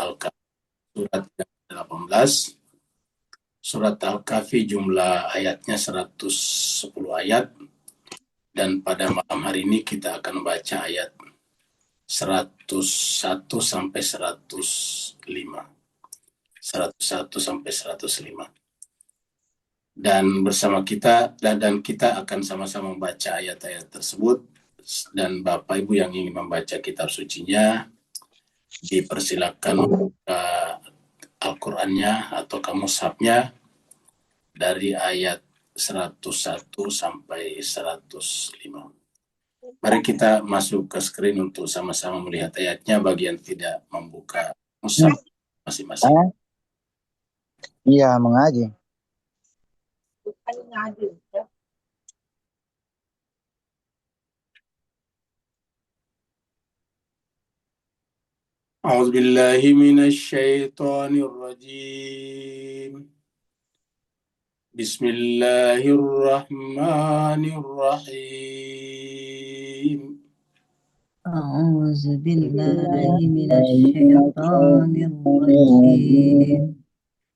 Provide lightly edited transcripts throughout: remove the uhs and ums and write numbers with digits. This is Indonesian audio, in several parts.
Al-Kahfi surat yang 18. Surat Al-Kahfi jumlah ayatnya 110 ayat, dan pada malam hari ini kita akan baca ayat 101 sampai 105. 101 sampai 105. Dan bersama kita dan kita akan sama-sama membaca ayat-ayat tersebut, dan Bapak Ibu yang ingin membaca kitab sucinya dipersilakan membuka Al-Qur'annya atau mushafnya dari ayat 101 sampai 105. Mari kita masuk ke screen untuk sama-sama melihat ayatnya bagi yang tidak membuka mushaf masing-masing. Iya, mengaji. أعوذ بالله من الشيطان الرجيم. بسم الله الرحمن الرحيم. أعوذ بالله من الشيطان الرجيم.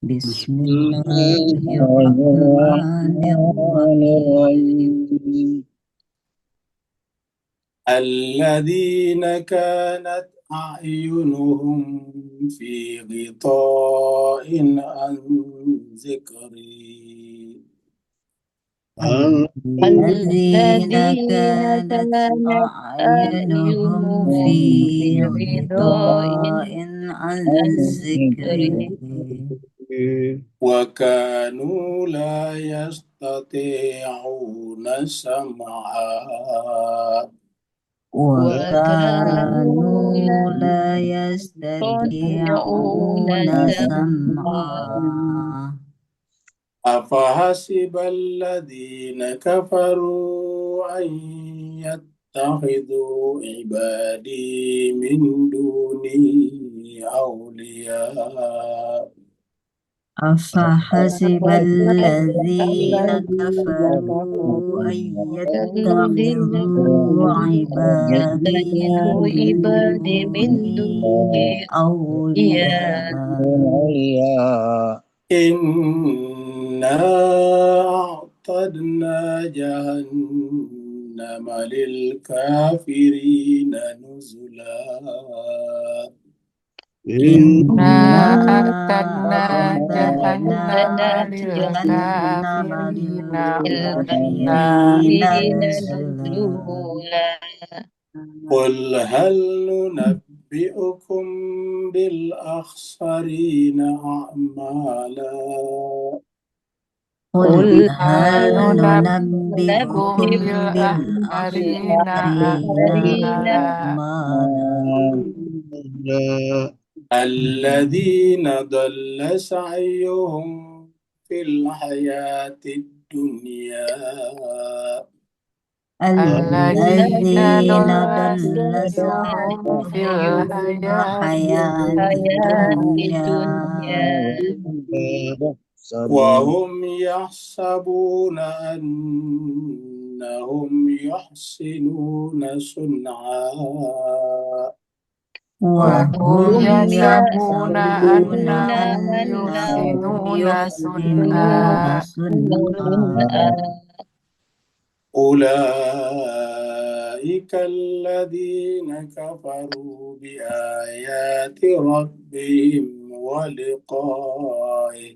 بسم الله الرحمن الرحيم. الذين كانت أعينهم في غطاء عن ذكري. الذين كانت أعينهم في غطاء عن ذكري وكانوا لا يستطيعون سمعا. وكانوا لا يستطيعون سمعا. أفحسب الذين كفروا أن يتخذوا عبادي من دوني أولياء. أفحسب الذين كفروا أن يتخذوا عبادي من دوني أولياء. إنا أعتدنا جهنم للكافرين نزلا. إنا أعتدنا جهنم للكافرين نزلا. قل هل ننبئكم بالأخسرين أعمالا. قل هل ننبئكم بالأخسرين أعمالا. الذين ضل سعيهم في الحياة الدنيا. الذين ضل سعيهم في الحياة الدنيا وهم يحسبون أنهم يحسنون صنعا. وهم يحسبون أنهم يحسنون صنعا. أولئك الذين كفروا بآيات ربهم ولقائه.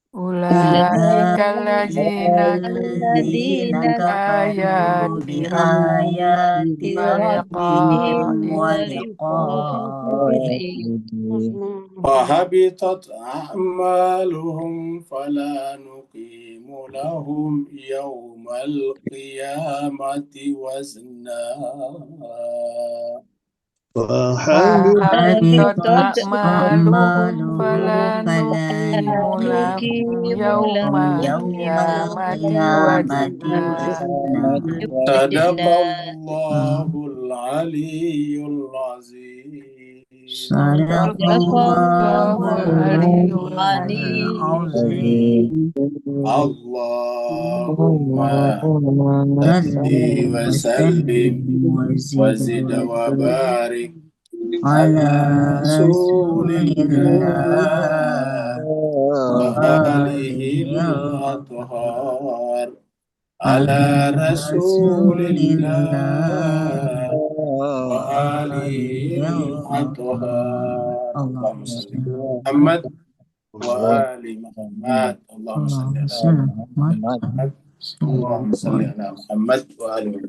أولئك الذين كفروا بآيات ربهم ولقائه فهبطت أعمالهم فلا نقيم لهم يوم القيامة وزنا. فهبطت أعمالهم فلا نقيم لهم يوم القيامة وزنا. صدق الله العلي العظيم. صدق الله العلي العظيم. اللهم صل وسلم وزد وبارك على رسول رسول الله الله وآله وآله الأطهار على على رسول رسول الله الله وآله وآله الأطهار اللهم اللهم صل صل على محمد وآل محمد اللهم صل اللهم على صل محمد اللهم صل على محمد وآل محمد.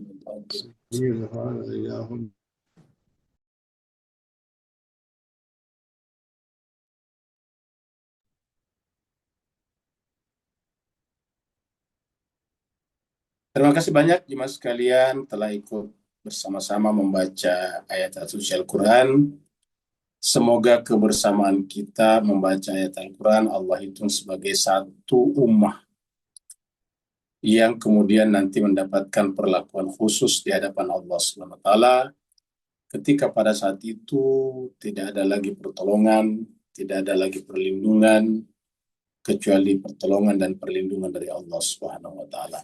Terima kasih banyak jemaah sekalian telah ikut bersama-sama membaca ayat suci Al-Quran. Semoga kebersamaan kita membaca ayat Al-Quran Allah hitung sebagai satu ummah yang kemudian nanti mendapatkan perlakuan khusus di hadapan Allah SWT ketika pada saat itu tidak ada lagi pertolongan, tidak ada lagi perlindungan kecuali pertolongan dan perlindungan dari Allah Subhanahu wa taala.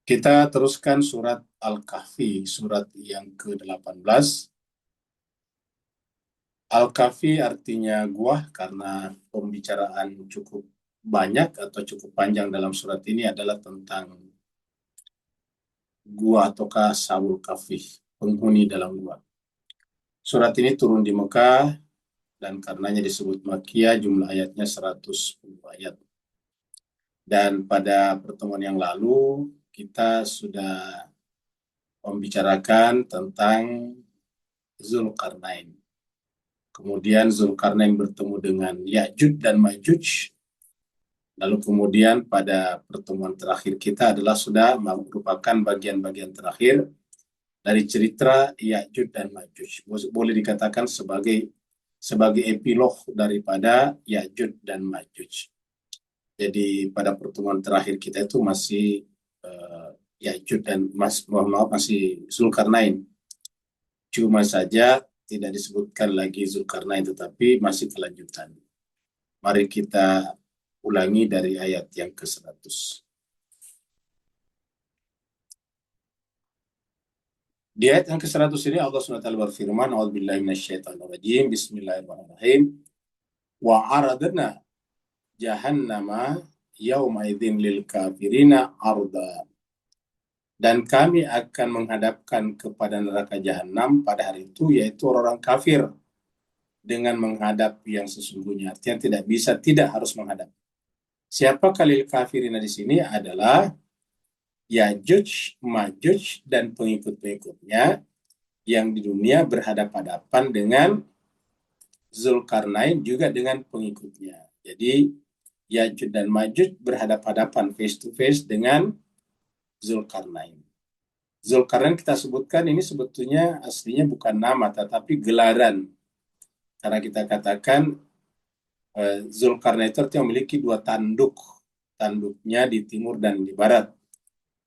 Kita teruskan surat Al-Kahfi, surat yang ke-18. Al-Kahfi artinya gua karena pembicaraan cukup banyak atau cukup panjang dalam surat ini adalah tentang gua ataukah Ashabul Kahfi, penghuni dalam gua. Surat ini turun di Mekah dan karenanya disebut Makkiyah, jumlah ayatnya 110 ayat. Dan pada pertemuan yang lalu kita sudah membicarakan tentang Zulkarnain. Kemudian Zulkarnain bertemu dengan Ya'juj dan Ma'juj. Lalu kemudian pada pertemuan terakhir kita adalah sudah merupakan bagian-bagian terakhir dari cerita Ya'juj dan Ma'juj. Boleh dikatakan sebagai epilog daripada Ya'juj dan Ma'juj. Jadi pada pertemuan terakhir kita itu masih Ya'juj dan masih Zulkarnain. Cuma saja tidak disebutkan lagi Zulkarnain tetapi masih kelanjutan. Mari kita ulangi dari ayat yang ke-100. Di ayat yang ke-100 ini Allah SWT berfirman, A'udzubillahi minasyaitonirrajim, Bismillahirrahmanirrahim. Wa aradna jahannama yawma idzin lil kafirina arda. Dan kami akan menghadapkan kepada neraka jahanam pada hari itu, yaitu orang kafir, dengan menghadap yang sesungguhnya. Artinya tidak harus menghadap. Siapa kalil kafirina di sini adalah Ya'juj, Ma'juj, dan pengikut-pengikutnya yang di dunia berhadapan-hadapan dengan Zulkarnain juga dengan pengikutnya. Jadi Ya'juj dan Ma'juj berhadapan-hadapan face to face dengan Zulkarnain. Zulkarnain kita sebutkan ini sebetulnya aslinya bukan nama tetapi gelaran. Karena kita katakan Zulkarnain itu artinya memiliki dua tanduk. Tanduknya di timur dan di barat.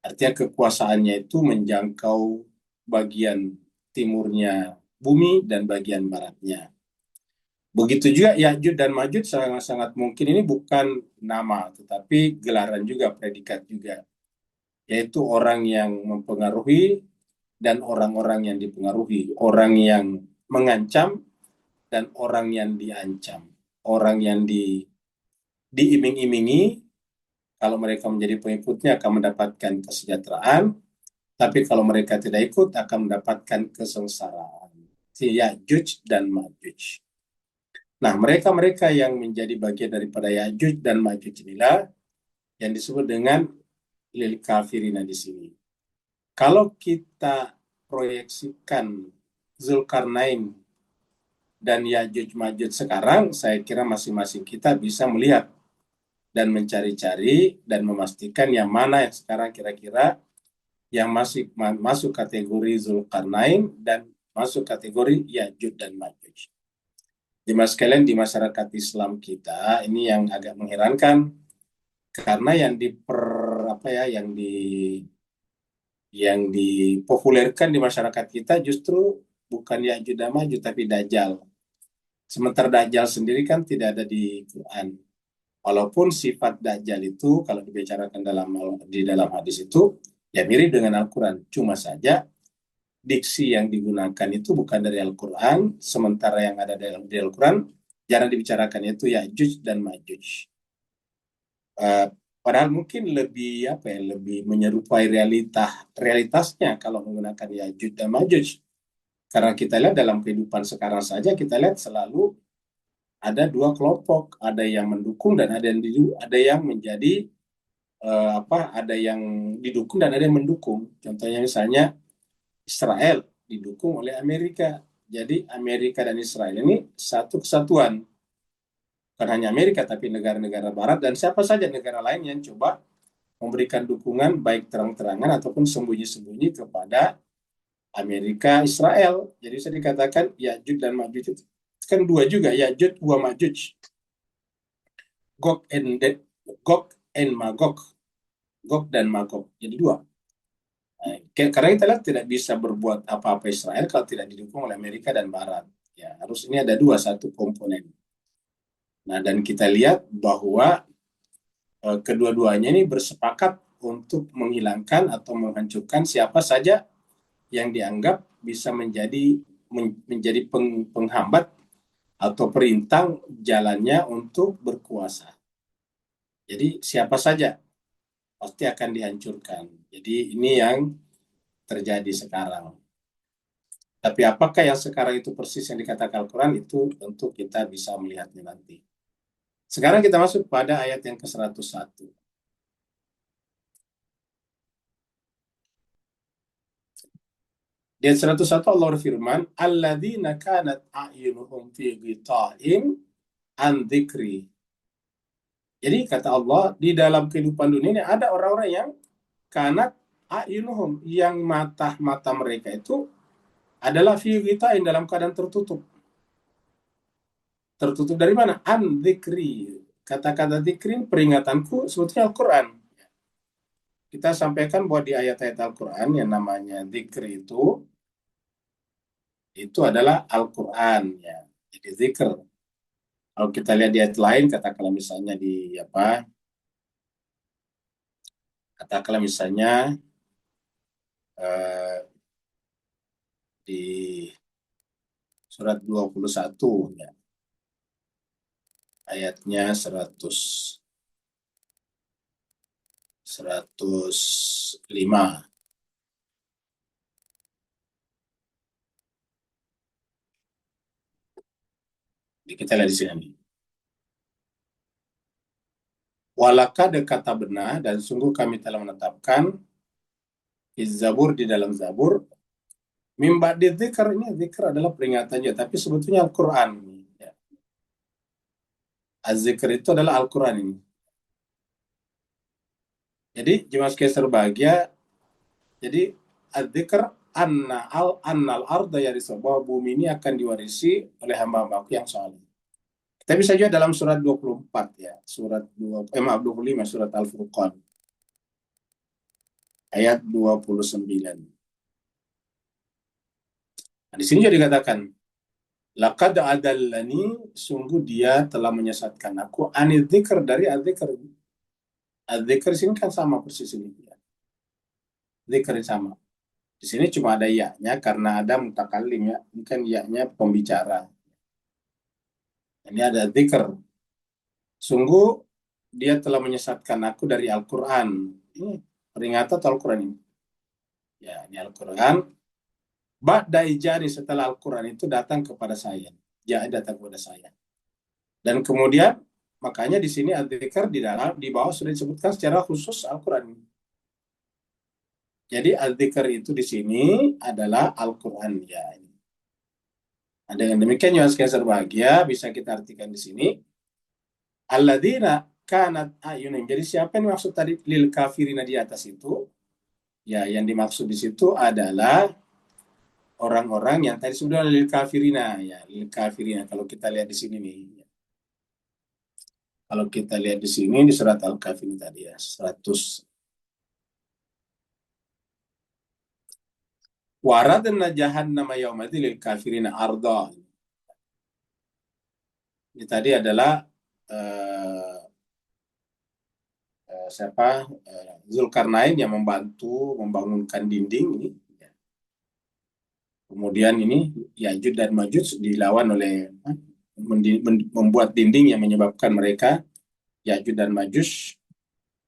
Artinya kekuasaannya itu menjangkau bagian timurnya bumi dan bagian baratnya. Begitu juga Ya'juj dan Ma'juj sangat-sangat mungkin ini bukan nama tetapi gelaran juga, predikat juga. Yaitu orang yang mempengaruhi dan orang-orang yang dipengaruhi, orang yang mengancam dan orang yang diancam, orang yang diiming-imingi, kalau mereka menjadi pengikutnya akan mendapatkan kesejahteraan, tapi kalau mereka tidak ikut akan mendapatkan kesengsaraan. Ya'juj dan Ma'juj. Nah, mereka-mereka yang menjadi bagian daripada Ya'juj dan Ma'juj inilah yang disebut dengan lil kafirina di sini. Kalau kita proyeksikan Zulkarnain dan Ya'juj Ma'juj sekarang, saya kira masing-masing kita bisa melihat dan mencari-cari dan memastikan yang mana yang sekarang kira-kira yang masih masuk kategori Zulkarnain dan masuk kategori Ya'juj dan Ma'juj. Jemaah sekalian, di masyarakat Islam kita ini yang agak mengherankan karena yang dipopulerkan di masyarakat kita justru bukan Ya'juj dan Ma'juj tapi Dajjal. Sementara Dajjal sendiri kan tidak ada di Quran. Walaupun sifat Dajjal itu kalau dibicarakan di dalam hadis itu ya mirip dengan Al-Quran. Cuma saja diksi yang digunakan itu bukan dari Al-Quran, sementara yang ada di Al-Quran jarang dibicarakan, yaitu Ya'juj dan Ma'juj. Padahal mungkin lebih lebih menyerupai realitasnya kalau menggunakan Ya'juj dan Ma'juj. Karena kita lihat dalam kehidupan sekarang saja, kita lihat selalu ada dua kelompok, ada yang mendukung dan ada yang menjadi ada yang didukung dan ada yang mendukung. Contohnya misalnya Israel didukung oleh Amerika. Jadi Amerika dan Israel ini satu kesatuan. Bukan hanya Amerika, tapi negara-negara Barat dan siapa saja negara lain yang coba memberikan dukungan baik terang-terangan ataupun sembunyi-sembunyi kepada Amerika, Israel. Jadi saya dikatakan Ya'juj dan Ma'juj itu kan dua juga, Ya'juj wa Ma'juj. Gog and Magog. Gog dan Magog. Jadi dua. Karena kita lihat tidak bisa berbuat apa-apa Israel kalau tidak didukung oleh Amerika dan Barat. Ya, harus ini ada dua, satu komponen. Nah, dan kita lihat bahwa kedua-duanya ini bersepakat untuk menghilangkan atau menghancurkan siapa saja yang dianggap bisa menjadi penghambat atau perintang jalannya untuk berkuasa. Jadi siapa saja pasti akan dihancurkan. Jadi ini yang terjadi sekarang. Tapi apakah yang sekarang itu persis yang dikatakan Al-Quran, itu tentu kita bisa melihatnya nanti. Sekarang kita masuk pada ayat yang ke-101. Di ayat 101 Allah berfirman, alladzina kanat a'yunuhum fi ghita'in an dzikri. Jadi kata Allah, di dalam kehidupan dunia ini ada orang-orang yang kanat a'yunuhum, yang mata mereka itu adalah fi ghita'in, dalam keadaan tertutup. Tertutup dari mana? An dzikri. Kata-kata dzikri, peringatanku, sebetulnya Al-Quran. Kita sampaikan bahwa di ayat-ayat Al-Quran yang namanya dzikri itu adalah Al-Quran, ya. Jadi zikr. Kalau kita lihat di ayat lain, katakanlah misalnya di surat 21, ya. Ayatnya 105. Kita lihat di sini. Walakad kata benar, dan sungguh kami telah menetapkan Zabur, di dalam Zabur, mimba di zikr, ini zikr adalah peringatannya, tapi sebetulnya Al-Quran. Ya. Az-zikr itu adalah Al-Quran ini. Jadi jemaah sekalian berbahagia, jadi az-zikr annal arda yarisa, bahwa bumi ini akan diwarisi oleh hamba-hambaku yang saleh. Kita bisa juga dalam surat 24, ya, surat 25, surat Al-Furqan ayat 29. Nah, di sini juga dikatakan, laqad adallani, sungguh dia telah menyesatkan aku, anil dzikr, dari az-zikr. Az-zikr sini kan sama persis ini, ya. Zikr sama. Di sini cuma ada ya-nya karena ada mutakallim, ya. Ini kan ya-nya pembicara. Ini ada zikr. Sungguh dia telah menyesatkan aku dari Al-Quran. Ini peringatan atau Al-Quran ini? Ya, ini Al-Quran. Ba'da ijani, setelah Al-Quran itu datang kepada saya. Ya, datang kepada saya. Dan kemudian makanya di sini az-zikr di bawah sudah disebutkan secara khusus Al-Quran. Jadi az-zikr itu di sini adalah Al-Quran, ya. Nah, dengan demikian ya sekalian berbahagia, bisa kita artikan di sini alladzina kanat ayunim. Jadi siapa yang maksud tadi lil kafirina di atas itu? Ya, yang dimaksud di situ adalah orang-orang yang tadi sudah lil kafirina, ya, lil kafirina. Kalau kita lihat di sini nih. Kalau kita lihat di sini di surat Al-Kahfi tadi, ya, 100. Waradna jahannama yaumadzil lil kafirina arda. Ini tadi adalah Zulkarnain yang membantu membangunkan dinding ini. Kemudian ini Ya'juj dan Ma'juj dilawan oleh membuat dinding yang menyebabkan mereka Ya'juj dan Ma'juj.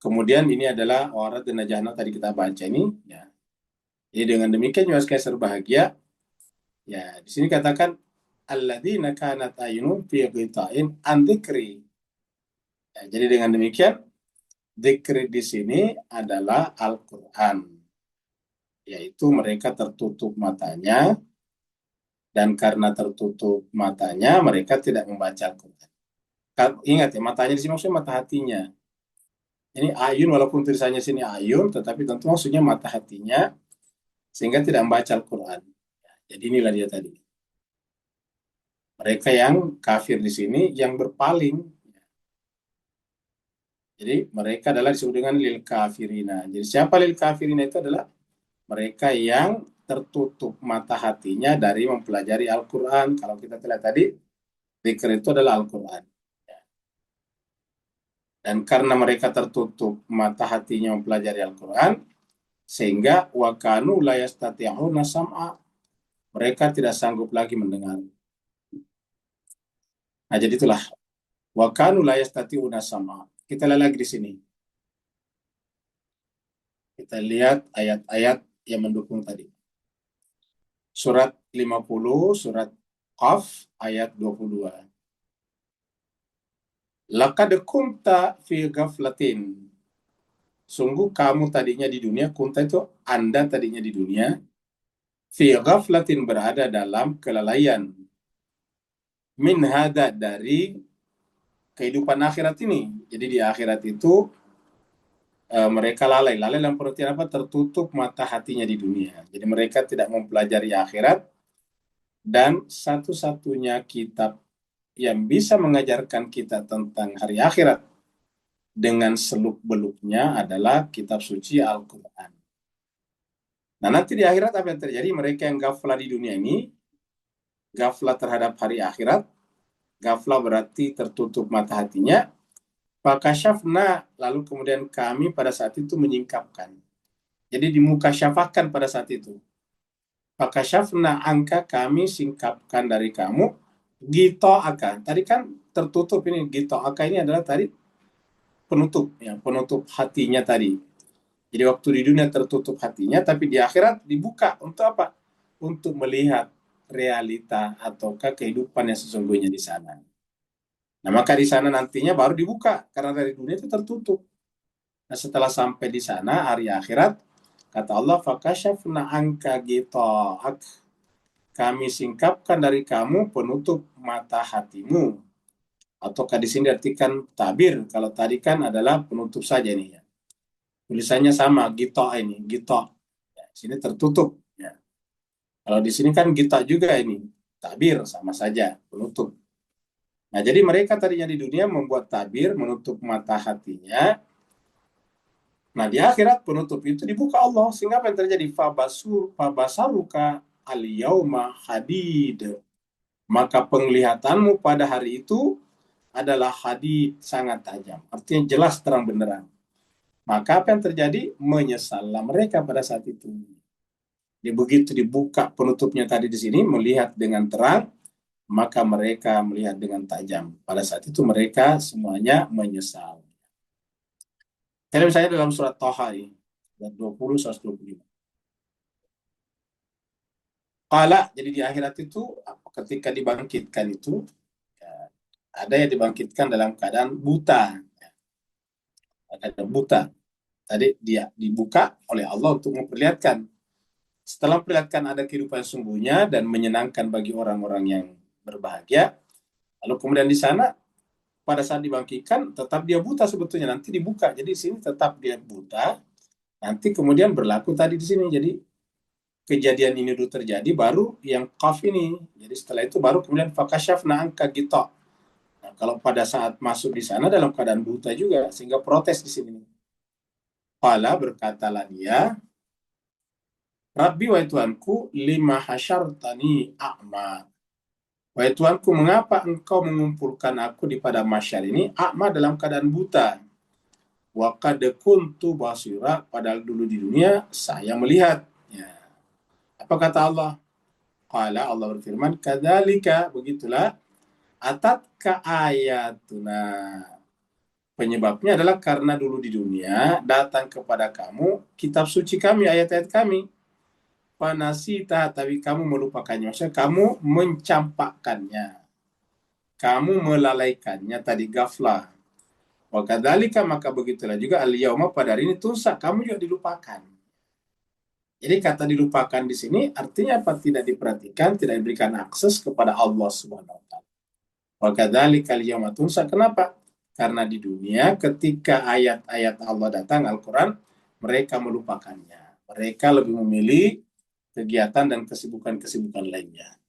Kemudian ini adalah Warat dan Najana tadi kita baca ini. Ya. Jadi dengan demikian juga sekalian berbahagia. Ya, di sini katakan alladzina kanat ayunum fi ghita'in an dzikri. Ya, jadi dengan demikian dzikri di sini adalah Al-Qur'an. Yaitu mereka tertutup matanya, dan karena tertutup matanya mereka tidak membaca Al-Quran. Ingat ya, matanya di sini maksudnya mata hatinya. Ini ayun, walaupun tulisannya sini ayun, tetapi tentu maksudnya mata hatinya, sehingga tidak membaca Al-Quran. Jadi inilah dia tadi. Mereka yang kafir di sini yang berpaling. Jadi mereka adalah disebut dengan lil kafirina. Jadi siapa lil kafirina itu adalah mereka yang tertutup mata hatinya dari mempelajari Al-Quran. Kalau kita lihat tadi, dzikir itu adalah Al-Quran. Dan karena mereka tertutup mata hatinya mempelajari Al-Quran, sehingga wakanu la yastati'una sam'a, mereka tidak sanggup lagi mendengar. Nah, jadi itulah wakanu la yastati'una sam'a. Kita lihat lagi di sini. Kita lihat ayat-ayat yang mendukung tadi. Surat 50, surat Qaf, ayat 22. Laqad kunta fi ghaflatin. Sungguh kamu tadinya di dunia, kunta itu Anda tadinya di dunia, fi ghaflatin berada dalam kelalaian. Min hada dari kehidupan akhirat ini. Jadi di akhirat itu mereka lalai dalam pengertian apa? Tertutup mata hatinya di dunia. Jadi mereka tidak mempelajari akhirat, dan satu-satunya kitab yang bisa mengajarkan kita tentang hari akhirat dengan seluk-beluknya adalah kitab suci Al-Quran. Nah, nanti di akhirat apa yang terjadi? Mereka yang ghaflah di dunia ini, ghaflah terhadap hari akhirat, ghaflah berarti tertutup mata hatinya, Fakashafna, lalu kemudian kami pada saat itu menyingkapkan. Jadi dimukasyafakan pada saat itu. Fakashafna angka, kami singkapkan dari kamu, gito'aka. Tadi kan tertutup ini, gito'aka ini adalah tadi penutup, ya, penutup hatinya tadi. Jadi waktu di dunia tertutup hatinya, tapi di akhirat dibuka. Untuk apa? Untuk melihat realita ataukah kehidupan yang sesungguhnya di sana. Nah, maka di sana nantinya baru dibuka, karena dari dunia itu tertutup. Nah, setelah sampai di sana, hari akhirat, kata Allah, fakashafna anka gita'ak. Kami singkapkan dari kamu penutup mata hatimu. Ataukah di sini diartikan tabir, kalau tadi kan adalah penutup saja nih ya. Tulisannya sama, gita ini, gita. Ya, sini tertutup. Ya. Kalau di sini kan gita juga ini, tabir sama saja, penutup. Nah, jadi mereka tadinya di dunia membuat tabir, menutup mata hatinya. Nah, di akhirat penutup itu dibuka Allah. Sehingga apa yang terjadi? Fabasaruka al-yauma hadid. Maka penglihatanmu pada hari itu adalah hadid, sangat tajam. Artinya jelas terang benderang. Maka apa yang terjadi? Menyesallah mereka pada saat itu. Jadi begitu dibuka penutupnya tadi di sini, melihat dengan terang, maka mereka melihat dengan tajam. Pada saat itu mereka semuanya menyesal. Jadi misalnya dalam surat Thaha ini, ayat 20, 125. Qala, jadi di akhirat itu, ketika dibangkitkan itu, ya, ada yang dibangkitkan dalam keadaan buta. Keadaan buta. Tadi dia dibuka oleh Allah untuk memperlihatkan. Setelah memperlihatkan ada kehidupan sungguhnya dan menyenangkan bagi orang-orang yang berbahagia, lalu kemudian di sana pada saat dibangkitkan tetap dia buta sebetulnya, nanti dibuka. Jadi di sini tetap dia buta, nanti kemudian berlaku tadi di sini. Jadi kejadian ini dulu terjadi, baru yang qaf ini. Jadi setelah itu baru kemudian fakashafna anka gita. Nah, kalau pada saat masuk di sana dalam keadaan buta juga, sehingga protes di sini. Qala, berkatalah dia, Rabbi, wahai Tuhanku, lima hasyartani a'ma. Wahai Tuhanku, mengapa engkau mengumpulkan aku di pada masyar ini a'ma, dalam keadaan buta? Wa qad kuntu basira, padahal dulu di dunia saya melihat. Ya. Apa kata Allah? Qala, Allah berfirman, kadzalika, begitulah, atatka ayatuna. Penyebabnya adalah karena dulu di dunia datang kepada kamu kitab suci kami, ayat-ayat kami. Panasita, tapi kamu melupakannya. Maksudnya kamu mencampakkannya. Kamu melalaikannya, tadi gaflah. Wa kadzalika, maka begitulah juga al-yauma, pada hari ini tunsa, kamu juga dilupakan. Jadi kata dilupakan di sini artinya apa? Tidak diperhatikan, tidak diberikan akses kepada Allah Subhanahu wa taala. Wa kadzalika al-yauma tunsa. Kenapa? Karena di dunia ketika ayat-ayat Allah datang, Al-Quran, mereka melupakannya. Mereka lebih memilih kegiatan dan kesibukan-kesibukan lainnya.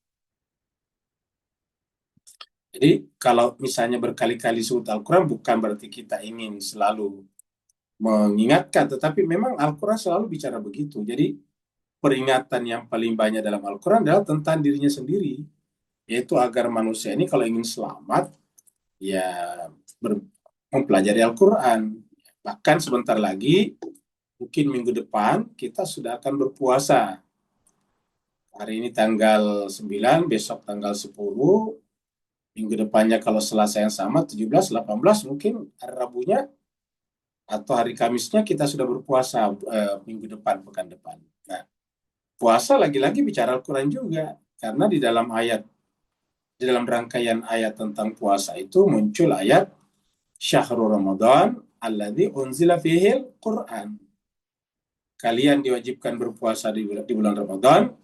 Jadi kalau misalnya berkali-kali sebut Al-Quran, bukan berarti kita ingin selalu mengingatkan, tetapi memang Al-Quran selalu bicara begitu. Jadi peringatan yang paling banyak dalam Al-Quran adalah tentang dirinya sendiri, yaitu agar manusia ini kalau ingin selamat, ya mempelajari Al-Quran. Bahkan sebentar lagi, mungkin minggu depan, kita sudah akan berpuasa. Hari ini tanggal 9, besok tanggal 10, minggu depannya kalau Selasa yang sama, 17, 18, mungkin hari Rabunya, atau hari Kamisnya kita sudah berpuasa minggu depan, pekan depan. Nah, puasa lagi-lagi bicara Al-Quran juga, karena di dalam rangkaian ayat tentang puasa itu muncul ayat Syahrul Ramadan alladzi unzila fihil Quran. Kalian diwajibkan berpuasa di bulan Ramadan,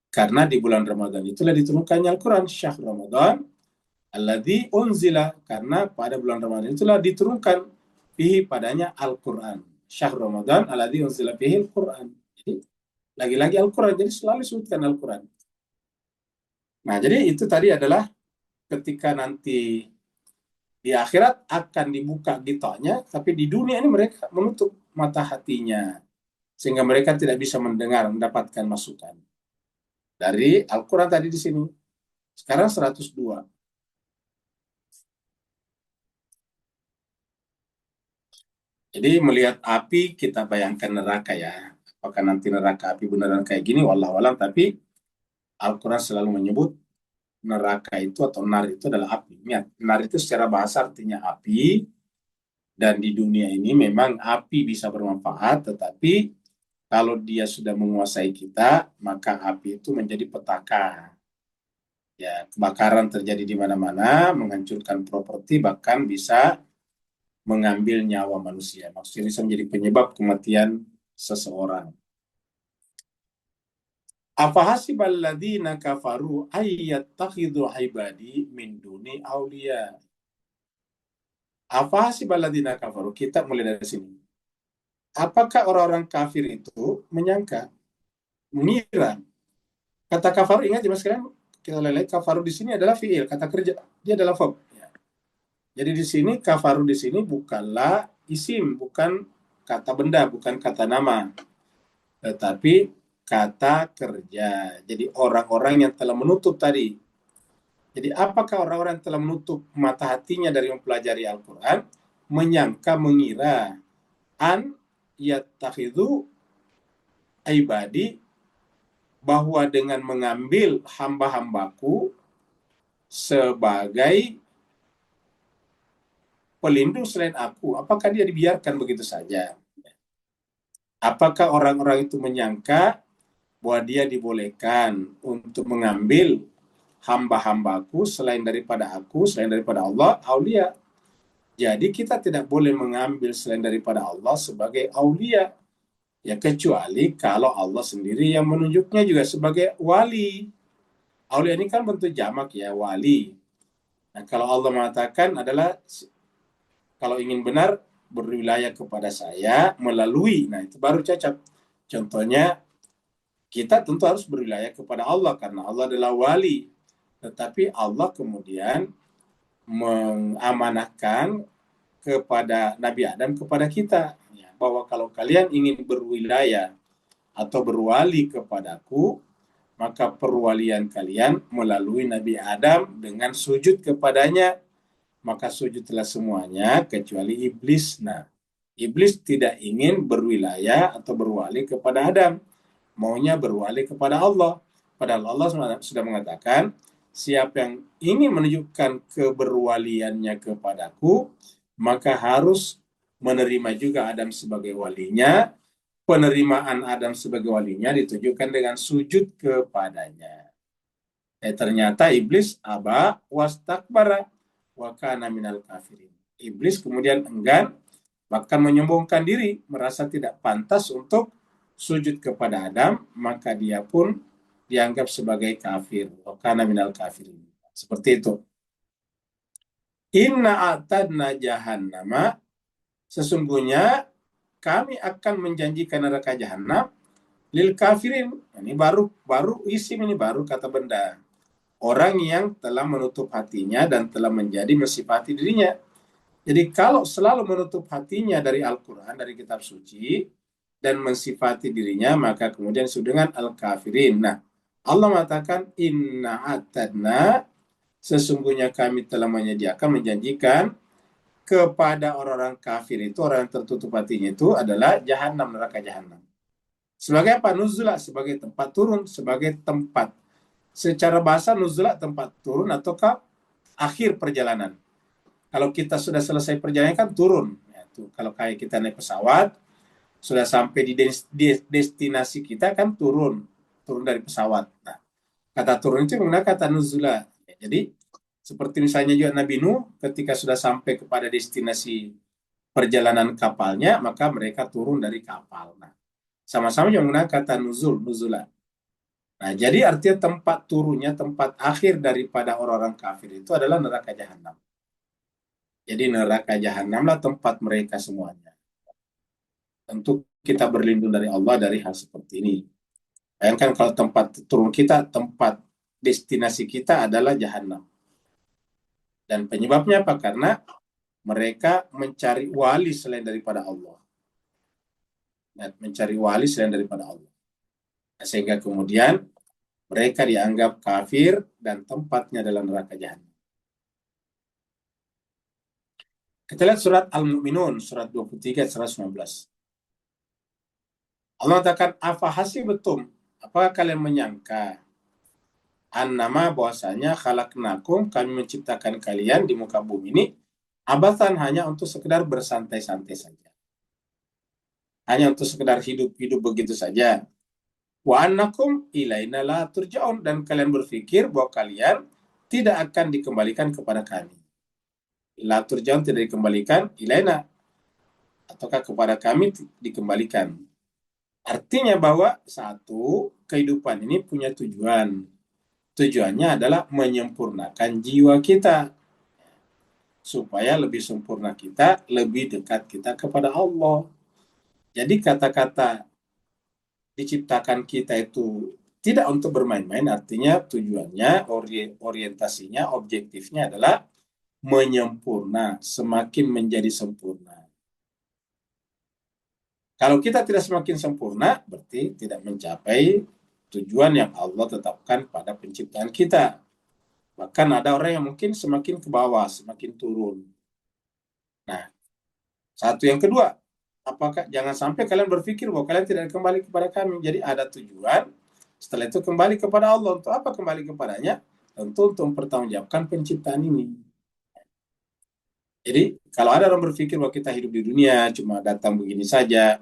karena di bulan Ramadan itulah diturunkannya Al-Quran. Syahrul Ramadan alladzi unzila, karena pada bulan Ramadan itulah diturunkan fihi, padanya Al-Quran. Syahrul Ramadan alladzi unzila fihil Quran. Jadi lagi-lagi Al-Quran, jadi selalu disebutkan Al-Quran. Nah, jadi itu tadi adalah ketika nanti di akhirat akan dibuka gitanya, tapi di dunia ini mereka menutup mata hatinya, sehingga mereka tidak bisa mendengar, mendapatkan masukan. Dari Al-Quran tadi di sini. Sekarang 102. Jadi melihat api, kita bayangkan neraka ya. Apakah nanti neraka api beneran kayak gini? Wallahualam, tapi Al-Quran selalu menyebut neraka itu atau nar itu adalah api. Nar itu secara bahasa artinya api, dan di dunia ini memang api bisa bermanfaat, tetapi kalau dia sudah menguasai kita, maka api itu menjadi petaka. Ya, kebakaran terjadi di mana-mana, menghancurkan properti, bahkan bisa mengambil nyawa manusia. Maksudnya bisa menjadi penyebab kematian seseorang. Afahasibal ladzina kafaru ayyattakhidhu ibadi min duni auliya. Afahasibal ladzina kafaru, kita mulai dari sini. Apakah orang-orang kafir itu menyangka, mengira, kata kafaru, ingat ya mas kalian, kita lihat kafaru di sini adalah fiil, kata kerja, dia adalah verb. Jadi di sini kafaru di sini bukanlah isim, bukan kata benda, bukan kata nama, tetapi kata kerja. Jadi orang-orang yang telah menutup tadi. Jadi apakah orang-orang yang telah menutup mata hatinya dari mempelajari Al-Quran, menyangka, mengira, an yattakhidhu ibadi, bahwa dengan mengambil hamba-hambaku sebagai pelindung selain aku, apakah dia dibiarkan begitu saja? Apakah orang-orang itu menyangka bahwa dia dibolehkan untuk mengambil hamba-hambaku selain daripada aku, selain daripada Allah, aulia? Jadi kita tidak boleh mengambil selain daripada Allah sebagai aulia, ya kecuali kalau Allah sendiri yang menunjuknya juga sebagai wali. Aulia ini kan bentuk jamak ya, wali. Nah, kalau Allah mengatakan adalah, kalau ingin benar berwilayah kepada saya melalui, nah itu baru cocok. Contohnya, kita tentu harus berwilayah kepada Allah karena Allah adalah wali. Tetapi Allah kemudian mengamanahkan kepada Nabi Adam, kepada kita, ya, bahwa kalau kalian ingin berwilayah atau berwali kepadaku, maka perwalian kalian melalui Nabi Adam dengan sujud kepadanya. Maka sujudlah semuanya kecuali iblis. Nah, iblis tidak ingin berwilayah atau berwali kepada Adam, maunya berwali kepada Allah. Padahal Allah sudah mengatakan, siapa yang ingin menunjukkan keberwaliannya kepadaku, maka harus menerima juga Adam sebagai walinya. Penerimaan Adam sebagai walinya ditujukan dengan sujud kepadanya. Ternyata iblis aba wastakbara wa kana minal kafirin. Iblis kemudian enggan, bahkan menyombongkan diri, merasa tidak pantas untuk sujud kepada Adam, maka dia pun dianggap sebagai kafir. Wa kana minal kafirin. Seperti itu. Inna a'tadna jahannama, sesungguhnya kami akan menjanjikan neraka jahanam lil kafirin. Ini baru isim, ini baru kata benda. Orang yang telah menutup hatinya dan telah menjadi mensifati dirinya. Jadi kalau selalu menutup hatinya dari Al-Quran, dari kitab suci, dan mensifati dirinya, maka kemudian disebut dengan al-kafirin. Nah, Allah mengatakan, inna atadna, sesungguhnya kami telah menyediakan, menjanjikan kepada orang-orang kafir itu, orang yang tertutup hatinya itu adalah jahanam, neraka jahanam. Sebagai apa? Nuzulah, sebagai tempat turun, sebagai tempat. Secara bahasa nuzulah tempat turun ataukah akhir perjalanan. Kalau kita sudah selesai perjalanan kan turun. Ya, kalau kayak kita naik pesawat, sudah sampai di destinasi kita kan turun dari pesawat. Nah, kata turun itu menggunakan kata nuzulah. Ya, jadi seperti misalnya juga Nabi Nuh ketika sudah sampai kepada destinasi perjalanan kapalnya, maka mereka turun dari kapal. Nah, sama-sama juga menggunakan kata nuzulah. Nah, jadi artinya tempat turunnya, tempat akhir daripada orang-orang kafir itu adalah neraka jahanam. Jadi neraka jahanamlah tempat mereka semuanya. Tentu kita berlindung dari Allah dari hal seperti ini. Bayangkan kalau tempat turun kita, tempat destinasi kita adalah jahanam. Dan penyebabnya apa? Karena mereka mencari wali selain daripada Allah. Mencari wali selain daripada Allah. Sehingga kemudian mereka dianggap kafir dan tempatnya adalah neraka jahanam. Kita lihat surat Al-Mu'minun, surat 23, 119. Allah katakan, afahasibatum, apakah kalian menyangka annama bahwasanya khalaqnakum, kami menciptakan kalian di muka bumi ini abathan, hanya untuk sekedar bersantai-santai saja. Hanya untuk sekedar hidup begitu saja. Wa annakum ilaina la turja'un, dan kalian berpikir bahwa kalian tidak akan dikembalikan kepada kami. La turja'un, tidak dikembalikan, ilaina, ataukah kepada kami dikembalikan. Artinya bahwa satu, kehidupan ini punya tujuan. Tujuannya adalah menyempurnakan jiwa kita. Supaya lebih sempurna kita, lebih dekat kita kepada Allah. Jadi kata-kata diciptakan kita itu tidak untuk bermain-main, artinya tujuannya, orientasinya, objektifnya adalah menyempurna, semakin menjadi sempurna. Kalau kita tidak semakin sempurna, berarti tidak mencapai tujuan yang Allah tetapkan pada penciptaan kita. Bahkan ada orang yang mungkin semakin ke bawah, semakin turun. Nah, satu yang kedua, apakah jangan sampai kalian berpikir bahwa kalian tidak kembali kepada kami. Jadi ada tujuan, setelah itu kembali kepada Allah. Untuk apa kembali kepadanya? Tentu untuk mempertanggungjawabkan penciptaan ini. Jadi kalau ada orang berpikir bahwa kita hidup di dunia cuma datang begini saja,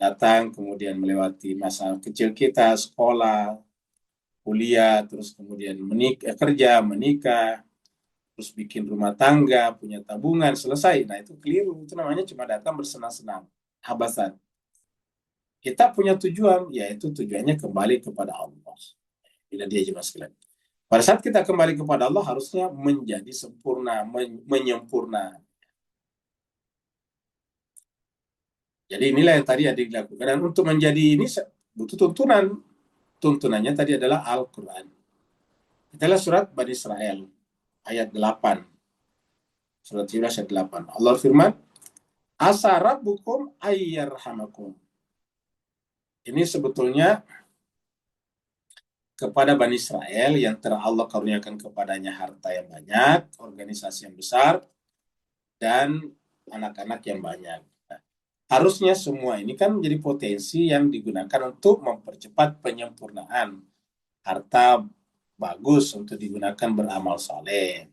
datang kemudian melewati masa kecil kita, sekolah, kuliah, terus kemudian kerja, menikah, terus bikin rumah tangga, punya tabungan, selesai. Nah, itu keliru. Itu namanya cuma datang bersenang-senang, abasan. Kita punya tujuan, yaitu tujuannya kembali kepada Allah. Bila dia jelas sekalian. Pada saat kita kembali kepada Allah, harusnya menjadi sempurna, menyempurna. Jadi inilah yang tadi ada dilakukan. Dan untuk menjadi ini butuh tuntunan. Tuntunannya tadi adalah Al-Quran. Kita lihat surat Bani Israel, ayat 8. Surat Yunus ayat 8. Allah firman, asa rabbukum ayyarhamakum. Ini sebetulnya kepada Bani Israel yang telah Allah karuniakan kepadanya harta yang banyak, organisasi yang besar, dan anak-anak yang banyak. Harusnya semua ini kan menjadi potensi yang digunakan untuk mempercepat penyempurnaan, harta bagus untuk digunakan beramal saleh.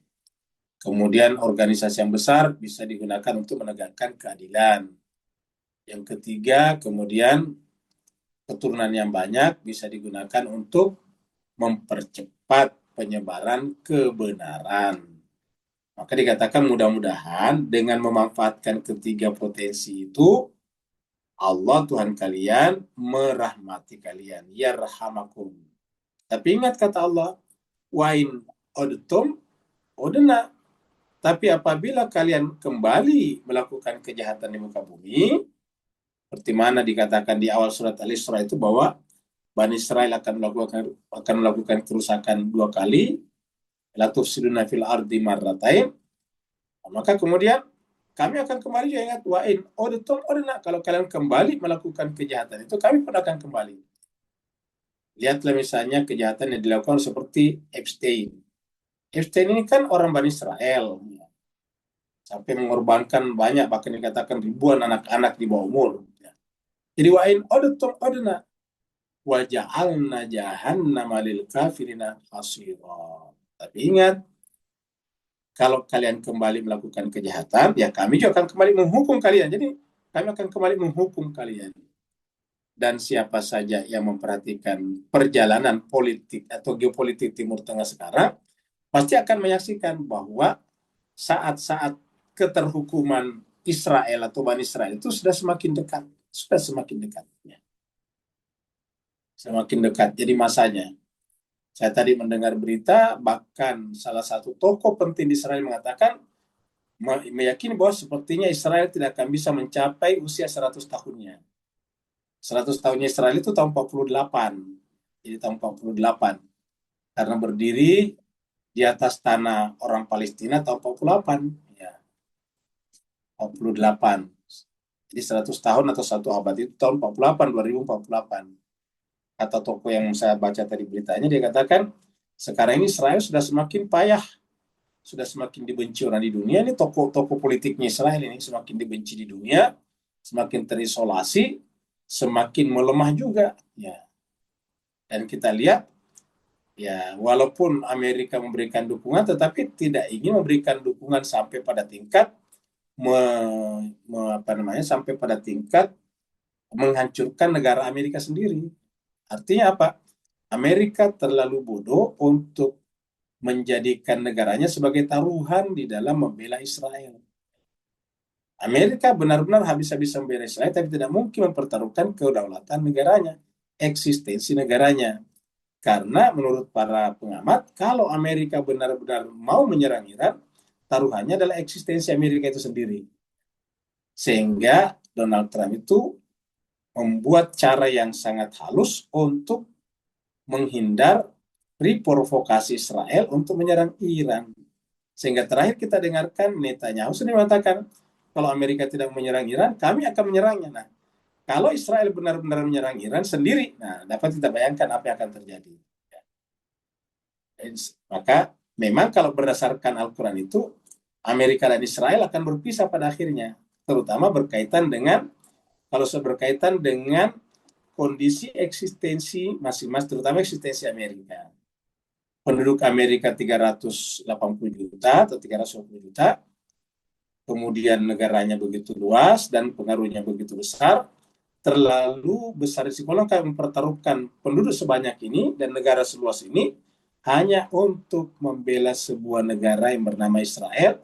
Kemudian organisasi yang besar bisa digunakan untuk menegakkan keadilan. Yang ketiga, kemudian keturunan yang banyak bisa digunakan untuk mempercepat penyebaran kebenaran. Maka dikatakan mudah-mudahan dengan memanfaatkan ketiga potensi itu, Allah Tuhan kalian merahmati kalian. Yarhamakum. Tapi ingat kata Allah, wa in odtum odena. Tapi apabila kalian kembali melakukan kejahatan di muka bumi, seperti mana dikatakan di awal surat Al-Isra itu bahwa Bani Israel akan melakukan kerusakan 2 kali, la tufsiduna fil ardi marratain. Maka kemudian kami akan kembali juga, ingat wa in udtum udna, kalau kalian kembali melakukan kejahatan itu kami pun akan kembali. Lihatlah misalnya kejahatan yang dilakukan seperti Epstein. Epstein ini kan orang Bani Israel, sampai mengorbankan banyak, bahkan dikatakan ribuan anak-anak di bawah umur. Jadi wa in udtum udna wa ja'alna jahannama lil kafirina hasira. Tapi ingat, kalau kalian kembali melakukan kejahatan, ya kami juga akan kembali menghukum kalian. Jadi kami akan kembali menghukum kalian. Dan siapa saja yang memperhatikan perjalanan politik atau geopolitik Timur Tengah sekarang, pasti akan menyaksikan bahwa saat-saat keterhukuman Israel atau Bani Israel itu sudah semakin dekat. Sudah semakin dekat. Semakin dekat. Jadi masanya. Saya tadi mendengar berita, bahkan salah satu tokoh penting di Israel mengatakan, meyakini bahwa sepertinya Israel tidak akan bisa mencapai usia 100 tahunnya. 100 tahunnya Israel itu tahun 48. Jadi tahun 48. Karena berdiri di atas tanah orang Palestina tahun 48. Ya. 48. Jadi 100 tahun atau 1 abad itu tahun 48, 2048. Kata tokoh yang saya baca tadi beritanya, dia katakan, sekarang ini Israel sudah semakin payah, sudah semakin dibenci orang di dunia. Ini tokoh-tokoh politiknya Israel ini semakin dibenci di dunia, semakin terisolasi, semakin melemah juga. Ya. Dan kita lihat, ya walaupun Amerika memberikan dukungan, tetapi tidak ingin memberikan dukungan sampai pada tingkat sampai pada tingkat menghancurkan negara Amerika sendiri. Artinya apa? Amerika terlalu bodoh untuk menjadikan negaranya sebagai taruhan di dalam membela Israel. Amerika benar-benar habis-habisan membela Israel, tapi tidak mungkin mempertaruhkan kedaulatan negaranya, eksistensi negaranya. Karena menurut para pengamat, kalau Amerika benar-benar mau menyerang Iran, taruhannya adalah eksistensi Amerika itu sendiri. Sehingga Donald Trump itu membuat cara yang sangat halus untuk menghindar provokasi Israel untuk menyerang Iran. Sehingga terakhir kita dengarkan Netanyahu sendiri mengatakan, kalau Amerika tidak menyerang Iran, kami akan menyerangnya. Nah, kalau Israel benar-benar menyerang Iran sendiri, nah dapat kita bayangkan apa yang akan terjadi. Maka memang kalau berdasarkan Al-Quran itu, Amerika dan Israel akan berpisah pada akhirnya. Terutama berkaitan dengan kondisi eksistensi masing-masing, terutama eksistensi Amerika. Penduduk Amerika 380 juta atau 320 juta, kemudian negaranya begitu luas dan pengaruhnya begitu besar, terlalu besar risikonya kalau mempertaruhkan penduduk sebanyak ini dan negara seluas ini hanya untuk membela sebuah negara yang bernama Israel,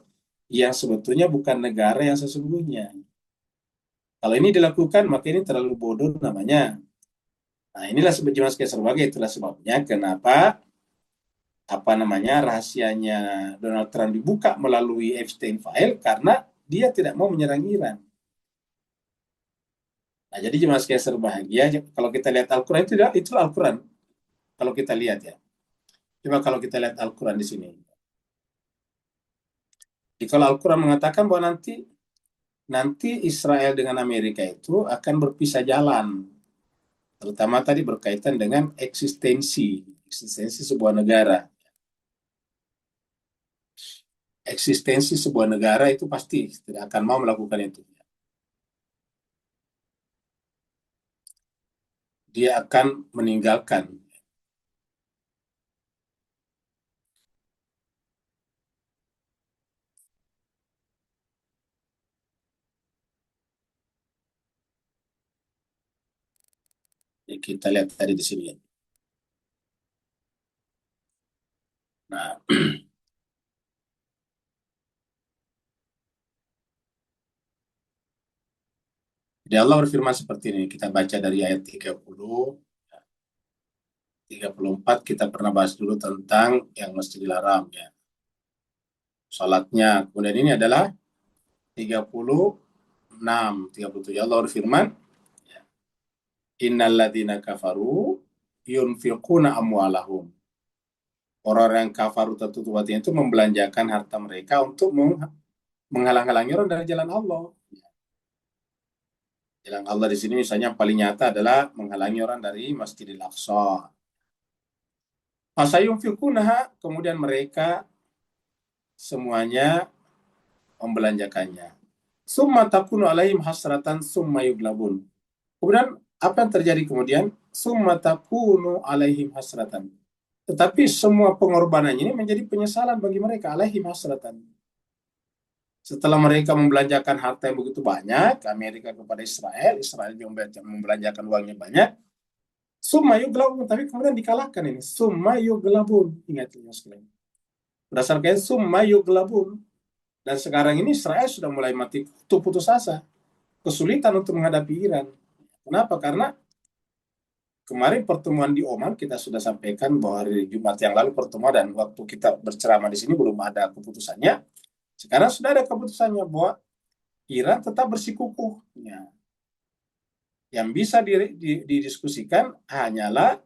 yang sebetulnya bukan negara yang sesungguhnya. Kalau ini dilakukan, maka ini terlalu bodoh namanya. Nah, inilah sebetulnya sebagai itulah sebabnya kenapa rahasianya Donald Trump dibuka melalui Epstein File, karena dia tidak mau menyerang Iran. Nah, jadi jemaah sekalian berbahagia, kalau kita lihat Al-Quran itu Al-Quran. Kalau kita lihat ya. Coba kalau kita lihat Al-Quran di sini. Jadi kalau Al-Quran mengatakan bahwa nanti Israel dengan Amerika itu akan berpisah jalan. Terutama tadi berkaitan dengan eksistensi sebuah negara. Eksistensi sebuah negara itu pasti tidak akan mau melakukan itu. Dia akan meninggalkan Ya, kita lihat tadi di sini. Nah, jadi Allah berfirman seperti ini. Kita baca dari ayat 34 kita pernah bahas dulu tentang yang mesti dilarang ya. Salatnya. Kemudian ini adalah 36, 37. Allah berfirman, innalladzina kafaru yunfiquna amwalahum. Orang-orang yang kafaru tertutup hatinya itu membelanjakan harta mereka untuk menghalang-halangi orang dari jalan Allah. Jalan Allah di sini misalnya yang paling nyata adalah menghalangi orang dari Masjidil Aqsa. Fasayunfiqunaha, kemudian mereka semuanya membelanjakannya. Summa takunu alaihim hasratan summa yuglabun. Kemudian apa yang terjadi kemudian? Summa takunu alaihim hasratan. Tetapi semua pengorbanannya ini menjadi penyesalan bagi mereka, alaihim hasratan. Setelah mereka membelanjakan harta yang begitu banyak, Amerika kepada Israel, Israel juga membelanjakan uangnya banyak, summa yuglabun, tapi kemudian dikalahkan ini. Summa yuglabun, ingat ini sekalian. Berdasarkan summa yuglabun. Dan sekarang ini Israel sudah mulai mati putus asa, kesulitan untuk menghadapi Iran. Kenapa? Karena kemarin pertemuan di Oman kita sudah sampaikan bahwa hari Jumat yang lalu pertemuan, dan waktu kita berceramah di sini belum ada keputusannya. Sekarang sudah ada keputusannya bahwa Iran tetap bersikukuh. Ya. Yang bisa didiskusikan hanyalah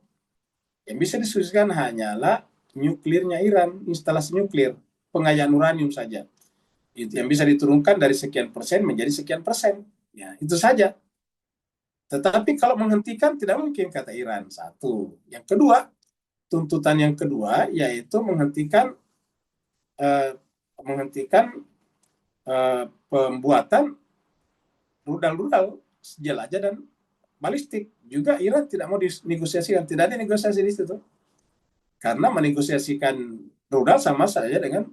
nuklirnya Iran, instalasi nuklir, pengayaan uranium saja. Itu yang bisa diturunkan dari sekian persen menjadi sekian persen. Ya, itu saja. Tetapi kalau menghentikan tidak mungkin, kata Iran. Satu. Yang kedua, tuntutan yang kedua yaitu menghentikan pembuatan rudal-rudal jelajah dan balistik. Juga Iran tidak mau dinegosiasikan. Tidak ada negosiasi di situ. Karena menegosiasikan rudal sama saja dengan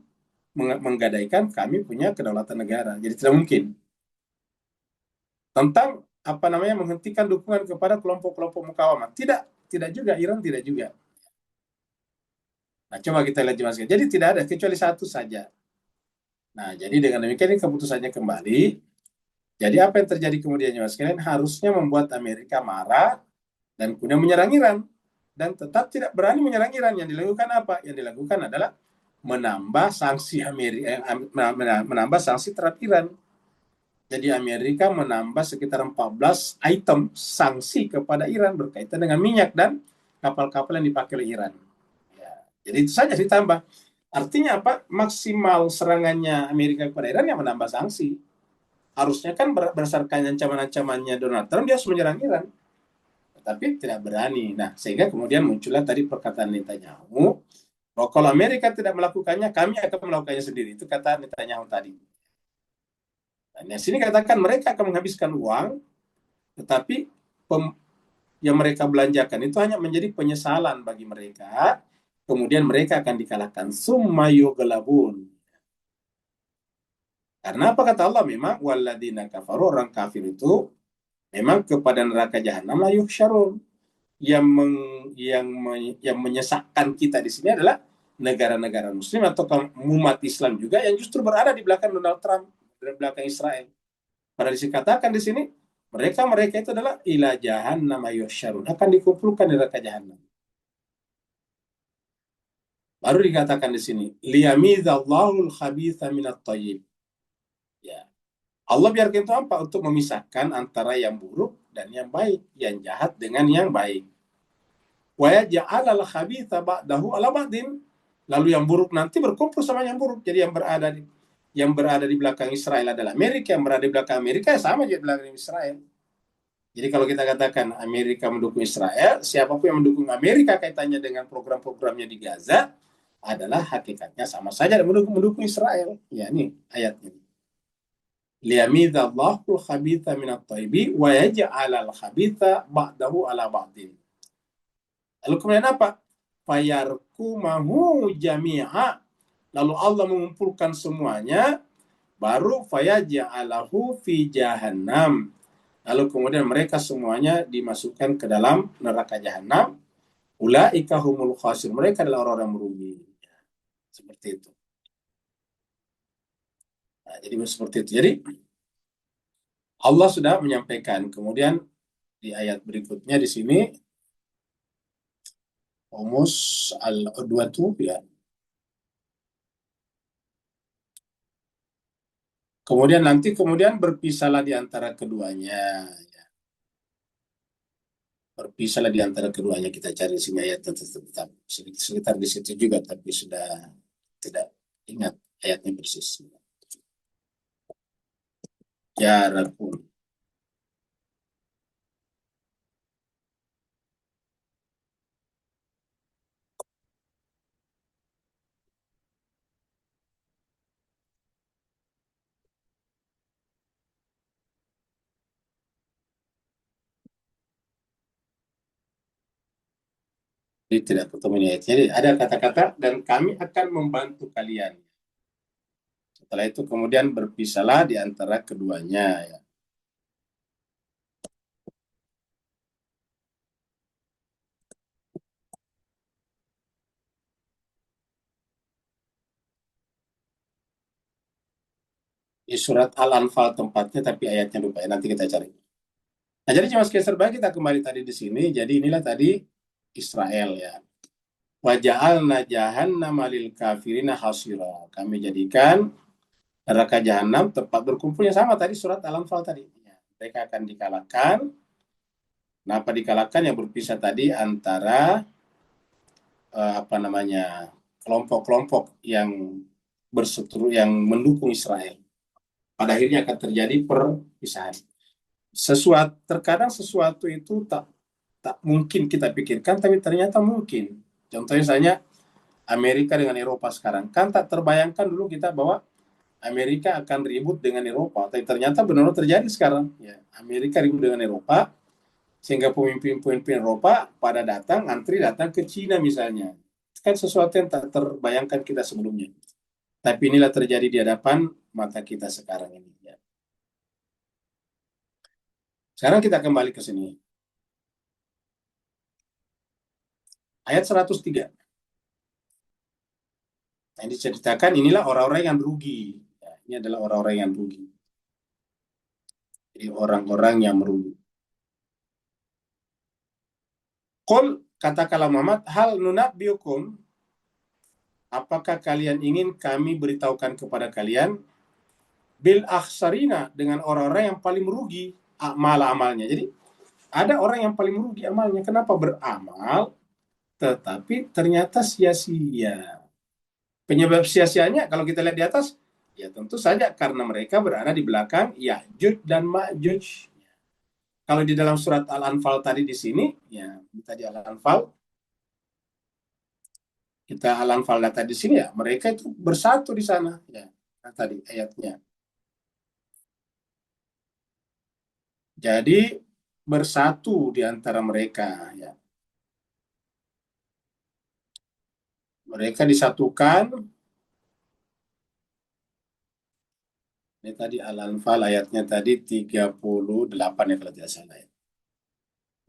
menggadaikan kami punya kedaulatan negara. Jadi tidak mungkin. Tentang menghentikan dukungan kepada kelompok-kelompok mukawamah. Tidak juga, Iran tidak juga. Nah, coba kita lihat jelaskan. Jadi tidak ada, kecuali satu saja. Nah, jadi dengan demikian ini keputusannya kembali. Jadi apa yang terjadi kemudian, Mas sekalian, harusnya membuat Amerika marah dan kemudian menyerang Iran. Dan tetap tidak berani menyerang Iran. Yang dilakukan apa? Yang dilakukan adalah menambah sanksi menambah sanksi terhadap Iran. Jadi Amerika menambah sekitar 14 item sanksi kepada Iran berkaitan dengan minyak dan kapal-kapal yang dipakai oleh Iran. Ya, jadi itu saja ditambah. Artinya apa? Maksimal serangannya Amerika kepada Iran yang menambah sanksi. Harusnya kan berdasarkan ancaman-ancamannya Donald Trump dia harus menyerang Iran. Tetapi tidak berani. Nah, sehingga kemudian muncullah tadi perkataan Netanyahu bahwa kalau Amerika tidak melakukannya, kami akan melakukannya sendiri. Itu kata Netanyahu tadi. Dan di sini katakan mereka akan menghabiskan uang, tetapi yang mereka belanjakan itu hanya menjadi penyesalan bagi mereka. Kemudian mereka akan dikalahkan. Summa yughlabun. Karena apa kata Allah? Memang walladzina kafaru, orang kafir itu memang kepada neraka jahanam la yuhsyarun. Yang menyesakkan kita di sini adalah negara-negara muslim atau umat Islam juga yang justru berada di belakang Donald Trump, di belakang Israel. Pada dikatakan di sini mereka itu adalah ila jahannam yuhsyarun, akan dikumpulkan di neraka jahanam. Baru dikatakan di sini liyamizallahu al-khabitha minat thayyib. Ya. Allah biarkan itu apa? Untuk memisahkan antara yang buruk dan yang baik, yang jahat dengan yang baik. Wa yaj'alal khabitha ba'dahu ala ba'din. Lalu yang buruk nanti berkumpul sama yang buruk. Jadi yang berada di belakang Israel adalah Amerika, yang berada di belakang Amerika sama juga di belakang Israel. Jadi kalau kita katakan Amerika mendukung Israel, siapapun yang mendukung Amerika kaitannya dengan program-programnya di Gaza adalah hakikatnya sama saja dan mendukung Israel. Ya, ini ayatnya. Liyamidallahu khabitha minat thayyibi wa yaj'alal khabitha ba'dahu ala ba'din. Lalu kemudian apa? Fayarkumahu jami'a. Lalu Allah mengumpulkan semuanya, baru fayaj'alahu fi jahannam. Lalu kemudian mereka semuanya dimasukkan ke dalam neraka jahanam. Ulaika humul khasir. Mereka adalah orang-orang merugi. Seperti itu. Nah, jadi seperti itu. Jadi Allah sudah menyampaikan. Kemudian di ayat berikutnya di sini Humus al-udwatu ya. Kemudian berpisahlah di antara keduanya. Ya. Berpisahlah di antara keduanya. Kita cari sini ayat tetap sekitar di situ juga, tapi sudah tidak ingat ayatnya persis. Jarakun. Jadi tidak ketemu ayat. Jadi ada kata-kata dan kami akan membantu kalian. Setelah itu kemudian berpisahlah di antara keduanya. Ya. Di surat Al-Anfal tempatnya, tapi ayatnya lupa ya. Nanti kita cari. Nah, jadi cuma sekitar kita kembali tadi di sini. Jadi inilah tadi Israel ya. Wa ja'alna jahannama lil kafirina hasira. Kami jadikan neraka jahanam tempat berkumpulnya sama tadi surat Al-Anfal tadi. Ya, mereka akan dikalahkan. Kenapa dikalahkan? Yang berpisah tadi antara kelompok-kelompok yang berseteru yang mendukung Israel. Pada akhirnya akan terjadi perpisahan. Terkadang sesuatu itu tak mungkin kita pikirkan, tapi ternyata mungkin. Contohnya misalnya Amerika dengan Eropa sekarang. Kan tak terbayangkan dulu kita bahwa Amerika akan ribut dengan Eropa, tapi ternyata benar-benar terjadi sekarang. Ya, Amerika ribut dengan Eropa, sehingga pemimpin-pemimpin Eropa pada datang ke Cina misalnya. Kan sesuatu yang tak terbayangkan kita sebelumnya. Tapi inilah terjadi di hadapan mata kita sekarang ini. Ya. Sekarang kita kembali ke sini. Ayat 103. Yang diceritakan inilah orang-orang yang rugi. Ya, ini adalah orang-orang yang rugi. Jadi orang-orang yang merugi. Qul, katakanlah Muhammad, hal nunabbiukum, apakah kalian ingin kami beritahukan kepada kalian bil akhsarina, dengan orang-orang yang paling merugi amalnya. Jadi ada orang yang paling merugi amalnya. Kenapa? Beramal tetapi ternyata sia-sia. Penyebab sia-sianya kalau kita lihat di atas, ya tentu saja karena mereka berada di belakang Ya'juj dan Ma'juj. Kalau di dalam surat Al-Anfal tadi di sini, ya kita di Al-Anfal, data di sini ya, mereka itu bersatu di sana, ya tadi ayatnya. Jadi bersatu di antara mereka, ya. Mereka disatukan. Ini tadi Al-Anfal ayatnya tadi 38 ya kalau tidak salah ya.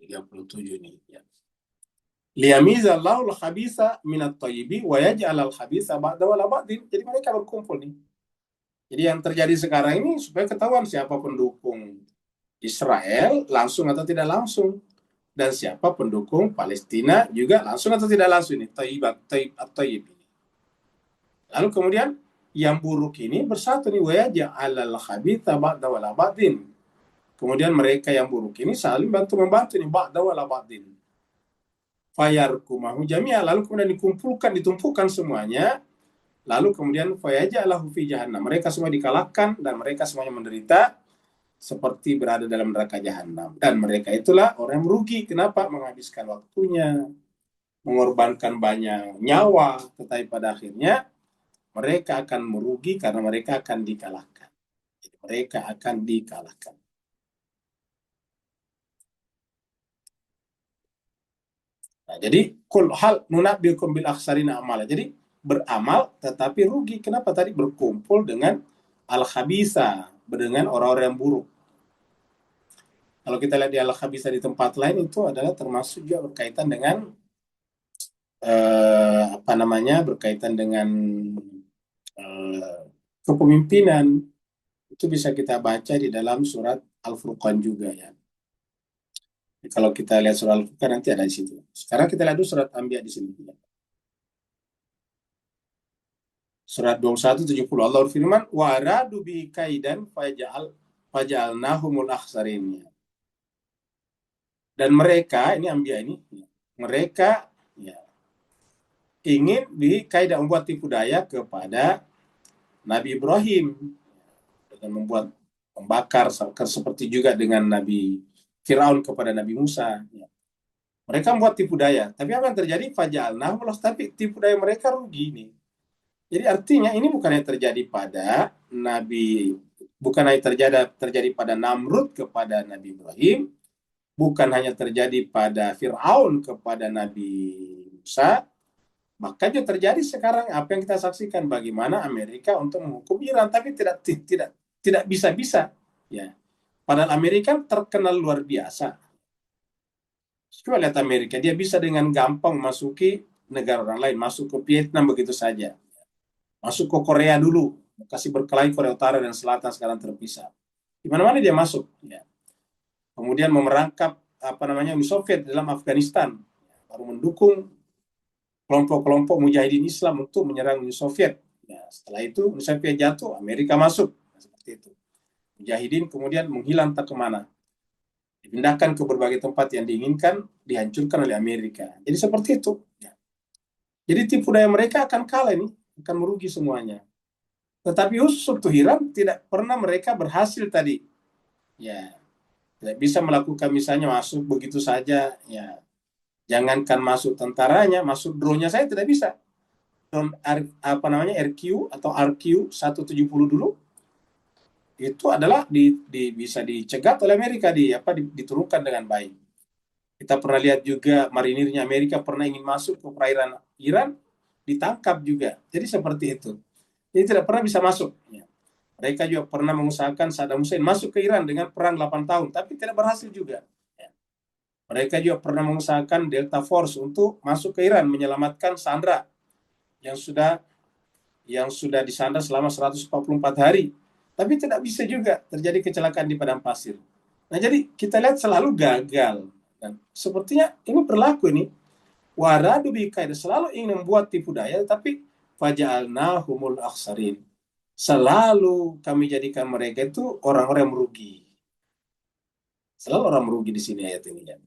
37 ini ya. Liyamizallahu al-khabitha minat thayyibi wa yaj'al al-khabitha ba'da wala ba'din. Jadi mereka berkumpul nih. Jadi yang terjadi sekarang ini supaya ketahuan siapa pendukung Israel langsung atau tidak langsung, dan siapa pendukung Palestina juga langsung atau tidak langsung ini. Tayyib ini. Lalu kemudian yang buruk ini bersatu nih, wa yaj'al al-khabitha ba'da wala ba'din. Kemudian mereka yang buruk ini saling membantu nih, ba'da wala ba'din. Fayarkumahu jami'a, lalu kemudian ditumpukan semuanya, lalu kemudian fayaja'alahu fi jahannam, mereka semua dikalahkan dan mereka semuanya menderita seperti berada dalam neraka jahanam. Dan mereka itulah orang yang merugi. Kenapa? Menghabiskan waktunya, mengorbankan banyak nyawa, tetapi pada akhirnya mereka akan merugi karena mereka akan dikalahkan. Jadi mereka akan dikalahkan. Nah, jadi kul hal nunabbiukum bil akhsarina amala. Jadi beramal tetapi rugi. Kenapa? Tadi berkumpul dengan al-khabisa, dengan orang-orang yang buruk. Kalau kita lihat di Al-Khabithah di tempat lain itu adalah termasuk juga berkaitan dengan berkaitan dengan kepemimpinan. Itu bisa kita baca di dalam surat Al-Furqan juga ya. Kalau kita lihat surat Al-Furqan nanti ada di situ. Sekarang kita lihat dulu surat Anbiya di sini. Surat 21:70 Allah berfirman, wa aradu bi kaidan faja'alnahumul akhsarin. Dan mereka, ini Anbiya ini, mereka ya, ingin kaidah membuat tipu daya kepada Nabi Ibrahim dengan membakar seperti juga dengan Nabi Firaun kepada Nabi Musa. Ya. Mereka membuat tipu daya, tapi apa yang terjadi? Faja'alnahum, tapi tipu daya mereka rugi nih. Jadi artinya ini bukan yang terjadi pada bukan hanya terjadi pada Namrud kepada Nabi Ibrahim, bukan hanya terjadi pada Firaun kepada Nabi Musa, maka juga terjadi sekarang apa yang kita saksikan, bagaimana Amerika untuk menghukum Iran, tapi tidak bisa-bisa. Ya. Padahal Amerika terkenal luar biasa. Coba lihat Amerika, dia bisa dengan gampang masuki negara orang lain, masuk ke Vietnam begitu saja. Masuk ke Korea dulu, kasih berkelahi Korea Utara dan Selatan sekarang terpisah. Di mana-mana dia masuk. Ya. Kemudian memerangkap Uni Soviet dalam Afghanistan, baru mendukung kelompok-kelompok mujahidin Islam untuk menyerang Uni Soviet. Ya, setelah itu Uni Soviet jatuh, Amerika masuk. Nah, seperti itu. Mujahidin kemudian menghilang tak kemana. Dipindahkan ke berbagai tempat yang diinginkan, dihancurkan oleh Amerika. Jadi seperti itu. Ya. Jadi tipu daya mereka akan kalah ini, akan merugi semuanya. Tetapi khusus untuk Iran tidak pernah mereka berhasil tadi. Ya, tidak bisa melakukan misalnya masuk begitu saja. Ya, jangankan masuk tentaranya, masuk drone-nya saya tidak bisa. Drone RQ atau RQ-170 dulu itu adalah bisa dicegat oleh Amerika, diturunkan dengan baik. Kita pernah lihat juga marinirnya Amerika pernah ingin masuk ke perairan Iran, ditangkap juga. Jadi seperti itu. Jadi tidak pernah bisa masuk. Ya. Mereka juga pernah mengusahakan Saddam Hussein masuk ke Iran dengan perang 8 tahun, tapi tidak berhasil juga. Ya. Mereka juga pernah mengusahakan Delta Force untuk masuk ke Iran, menyelamatkan Sandra yang sudah disandra selama 144 hari. Tapi tidak bisa juga, terjadi kecelakaan di padang pasir. Nah, jadi kita lihat selalu gagal. Dan sepertinya ini berlaku ini. Waradu bikaid, selalu ingin membuat tipu daya, tapi faja'alnahumul akhsarin. Selalu kami jadikan mereka itu orang-orang yang merugi. Selalu orang merugi di sini ayat ini. Ya.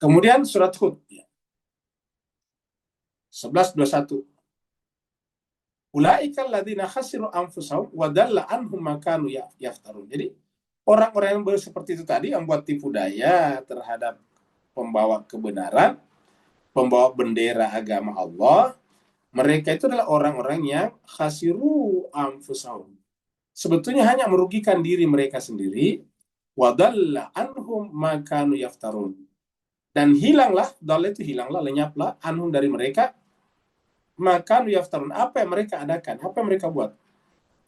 Kemudian surat Hud. Ya. 11:21. Ulaika alladziina khasiru anfusahum wa dalla anhum ma kanu yaftarun. Jadi orang-orang yang seperti itu tadi yang buat tipu daya terhadap pembawa kebenaran, pembawa bendera agama Allah, mereka itu adalah orang-orang yang khasiru anfusahum. Sebetulnya hanya merugikan diri mereka sendiri, wa dalla anhum ma kanu yaftarun. Dan hilanglah, dalla itu hilanglah, lenyaplah anhum dari mereka, maka yaftarun, apa yang mereka adakan, apa yang mereka buat.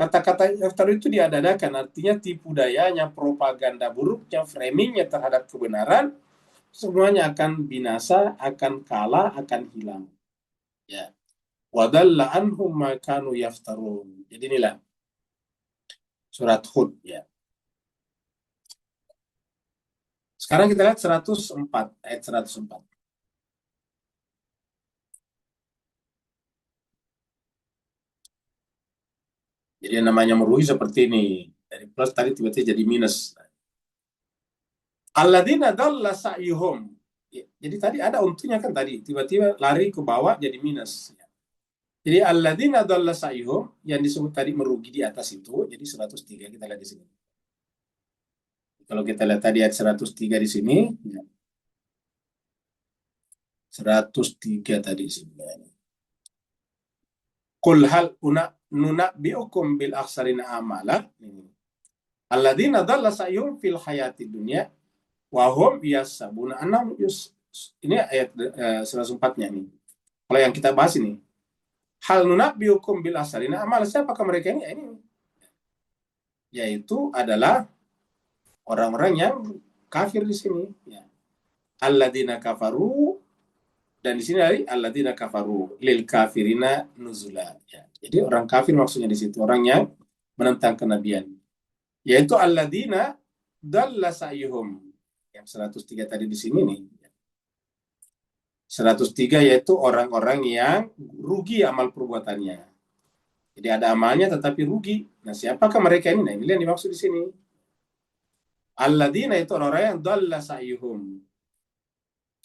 Kata-kata yaftarun itu diadakan, artinya tipu dayanya, propaganda buruknya, framingnya terhadap kebenaran, semuanya akan binasa, akan kalah, akan hilang. Ya. Wadalla anhum ma kanu yaftarun. Jadi inilah surat Hud ya. Sekarang kita lihat 104, ayat 104. Jadi yang namanya merugi seperti ini. Dari plus tadi tiba-tiba jadi minus. Alladzina dhalla sa'yuhum. Jadi tadi ada untungnya kan tadi. Tiba-tiba lari ke bawah jadi minus. Jadi alladzina dhalla sa'yuhum yang disebut tadi merugi di atas itu. Jadi 103 kita lihat di sini. Kalau kita lihat tadi ayat 103 di sini. Ya. 103 tadi di sini. Qul hal nunabbi'ukum bil akhsarina amala. Alladzina dhalla sa'yuhum fil hayati dunya wa hum yasabuna annahum ini ayat 104-nya nih. Kalau yang kita bahas ini, hal nunabbi'ukum bil akhsarina amala, siapakah mereka ini? Ini yaitu adalah orang-orang yang kafir di sini. Ya. Alladzina kafaru, dan di sini dari alladzina kafaru lil kafirina nuzula. Ya. Jadi orang kafir maksudnya di situ orang yang menentang kenabian. Yaitu alladzina dalla sa'yuhum. Yang 103 tadi di sini nih. 103 yaitu orang-orang yang rugi amal perbuatannya. Jadi ada amalnya tetapi rugi. Nah, siapakah mereka ini? Nah, ini yang dimaksud di sini. Alladzina itu orang-orang yang dalla sa'yuhum.